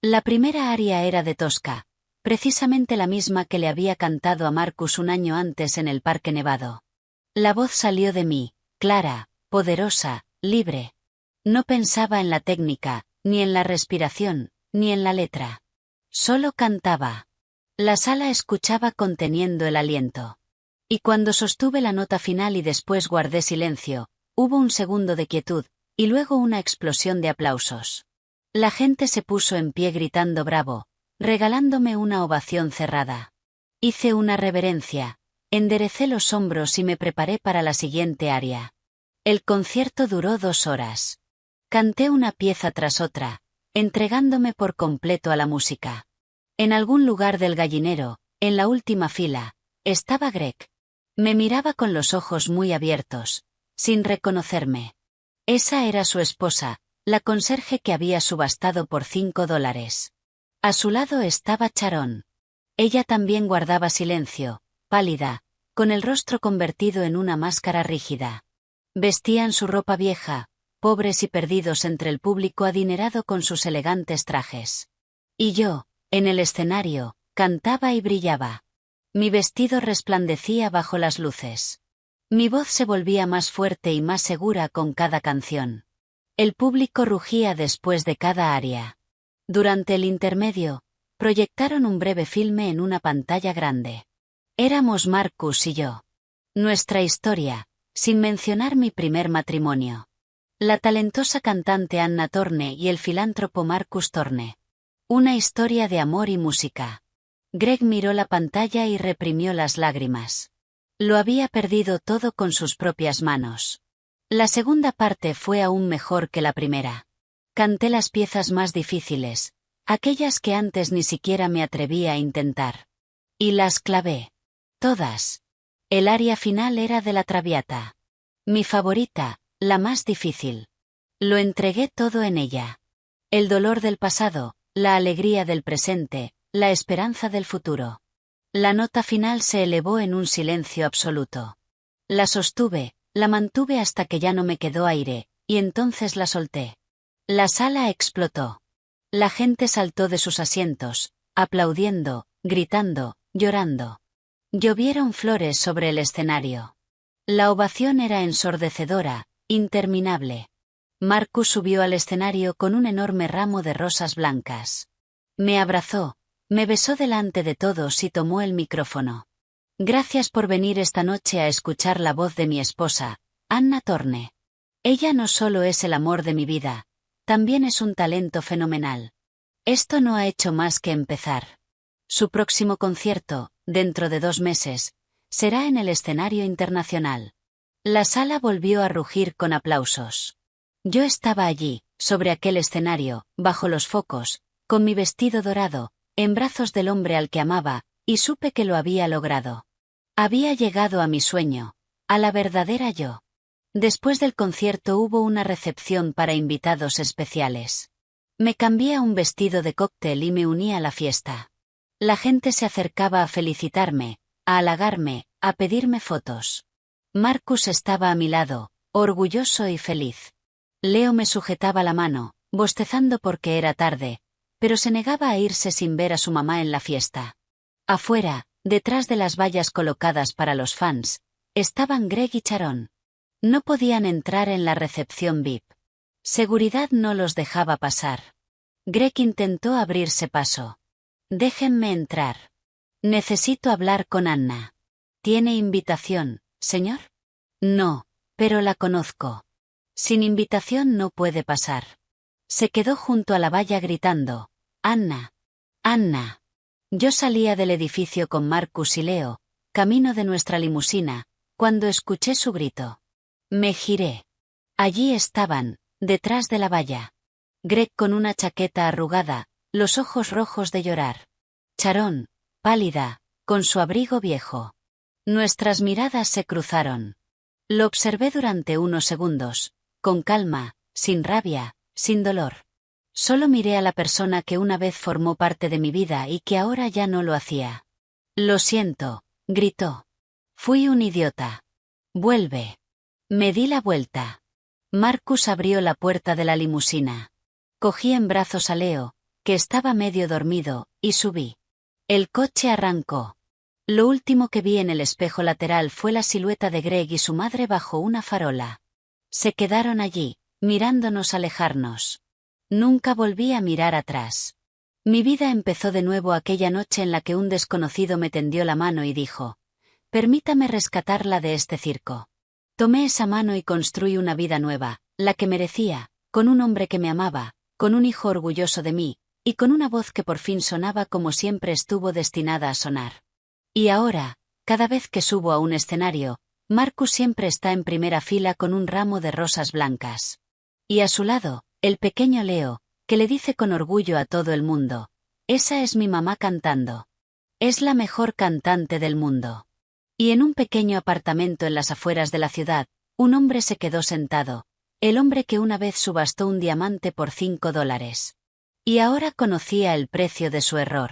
La primera aria era de Tosca, precisamente la misma que le había cantado a Marcus un año antes en el Parque Nevado. La voz salió de mí, clara, poderosa, libre. No pensaba en la técnica, ni en la respiración, ni en la letra. Solo cantaba. La sala escuchaba conteniendo el aliento. Y cuando sostuve la nota final y después guardé silencio, hubo un segundo de quietud, y luego una explosión de aplausos. La gente se puso en pie gritando bravo, regalándome una ovación cerrada. Hice una reverencia, enderecé los hombros y me preparé para la siguiente aria. El concierto duró 2 horas. Canté una pieza tras otra, entregándome por completo a la música. En algún lugar del gallinero, en la última fila, estaba Greg. Me miraba con los ojos muy abiertos, sin reconocerme. Esa era su esposa, la conserje que había subastado por $5. A su lado estaba Sharon. Ella también guardaba silencio, pálida, con el rostro convertido en una máscara rígida. Vestían su ropa vieja, pobres y perdidos entre el público adinerado con sus elegantes trajes. Y yo, en el escenario, cantaba y brillaba. Mi vestido resplandecía bajo las luces. Mi voz se volvía más fuerte y más segura con cada canción. El público rugía después de cada aria. Durante el intermedio, proyectaron un breve filme en una pantalla grande. Éramos Marcus y yo. Nuestra historia, sin mencionar mi primer matrimonio. La talentosa cantante Anna Torne y el filántropo Marcus Torne. Una historia de amor y música. Greg miró la pantalla y reprimió las lágrimas. Lo había perdido todo con sus propias manos. La segunda parte fue aún mejor que la primera. Canté las piezas más difíciles, aquellas que antes ni siquiera me atrevía a intentar. Y las clavé. Todas. El aria final era de la Traviata. Mi favorita, la más difícil. Lo entregué todo en ella. El dolor del pasado, la alegría del presente, la esperanza del futuro. La nota final se elevó en un silencio absoluto. La sostuve, la mantuve hasta que ya no me quedó aire, y entonces la solté. La sala explotó. La gente saltó de sus asientos, aplaudiendo, gritando, llorando. Llovieron flores sobre el escenario. La ovación era ensordecedora, interminable. Marcus subió al escenario con un enorme ramo de rosas blancas. Me abrazó, me besó delante de todos y tomó el micrófono. Gracias por venir esta noche a escuchar la voz de mi esposa, Anna Torne. Ella no solo es el amor de mi vida, también es un talento fenomenal. Esto no ha hecho más que empezar. Su próximo concierto, dentro de 2 meses, será en el escenario internacional. La sala volvió a rugir con aplausos. Yo estaba allí, sobre aquel escenario, bajo los focos, con mi vestido dorado, en brazos del hombre al que amaba, y supe que lo había logrado. Había llegado a mi sueño, a la verdadera yo. Después del concierto hubo una recepción para invitados especiales. Me cambié a un vestido de cóctel y me uní a la fiesta. La gente se acercaba a felicitarme, a halagarme, a pedirme fotos. Marcus estaba a mi lado, orgulloso y feliz. Leo me sujetaba la mano, bostezando porque era tarde, pero se negaba a irse sin ver a su mamá en la fiesta. Afuera, detrás de las vallas colocadas para los fans, estaban Greg y Sharon. No podían entrar en la recepción VIP. Seguridad no los dejaba pasar. Greg intentó abrirse paso. Déjenme entrar. Necesito hablar con Anna. ¿Tiene invitación, señor? No, pero la conozco. Sin invitación no puede pasar. Se quedó junto a la valla gritando, Anna. Anna. Yo salía del edificio con Marcus y Leo, camino de nuestra limusina, cuando escuché su grito. Me giré. Allí estaban, detrás de la valla. Greg con una chaqueta arrugada, los ojos rojos de llorar. Sharon, pálida, con su abrigo viejo. Nuestras miradas se cruzaron. Lo observé durante unos segundos, con calma, sin rabia, sin dolor. Solo miré a la persona que una vez formó parte de mi vida y que ahora ya no lo hacía. Lo siento, gritó. Fui un idiota. Vuelve. Me di la vuelta. Marcus abrió la puerta de la limusina. Cogí en brazos a Leo, que estaba medio dormido, y subí. El coche arrancó. Lo último que vi en el espejo lateral fue la silueta de Greg y su madre bajo una farola. Se quedaron allí, mirándonos alejarnos. Nunca volví a mirar atrás. Mi vida empezó de nuevo aquella noche en la que un desconocido me tendió la mano y dijo, permítame rescatarla de este circo. Tomé esa mano y construí una vida nueva, la que merecía, con un hombre que me amaba, con un hijo orgulloso de mí, y con una voz que por fin sonaba como siempre estuvo destinada a sonar. Y ahora, cada vez que subo a un escenario, Marcus siempre está en primera fila con un ramo de rosas blancas. Y a su lado, el pequeño Leo, que le dice con orgullo a todo el mundo, esa es mi mamá cantando. Es la mejor cantante del mundo. Y en un pequeño apartamento en las afueras de la ciudad, un hombre se quedó sentado, el hombre que una vez subastó un diamante por $5. Y ahora conocía el precio de su error.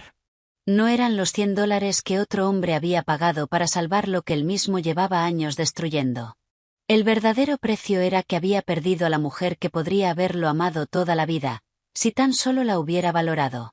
No eran los $100 que otro hombre había pagado para salvar lo que él mismo llevaba años destruyendo. El verdadero precio era que había perdido a la mujer que podría haberlo amado toda la vida, si tan solo la hubiera valorado.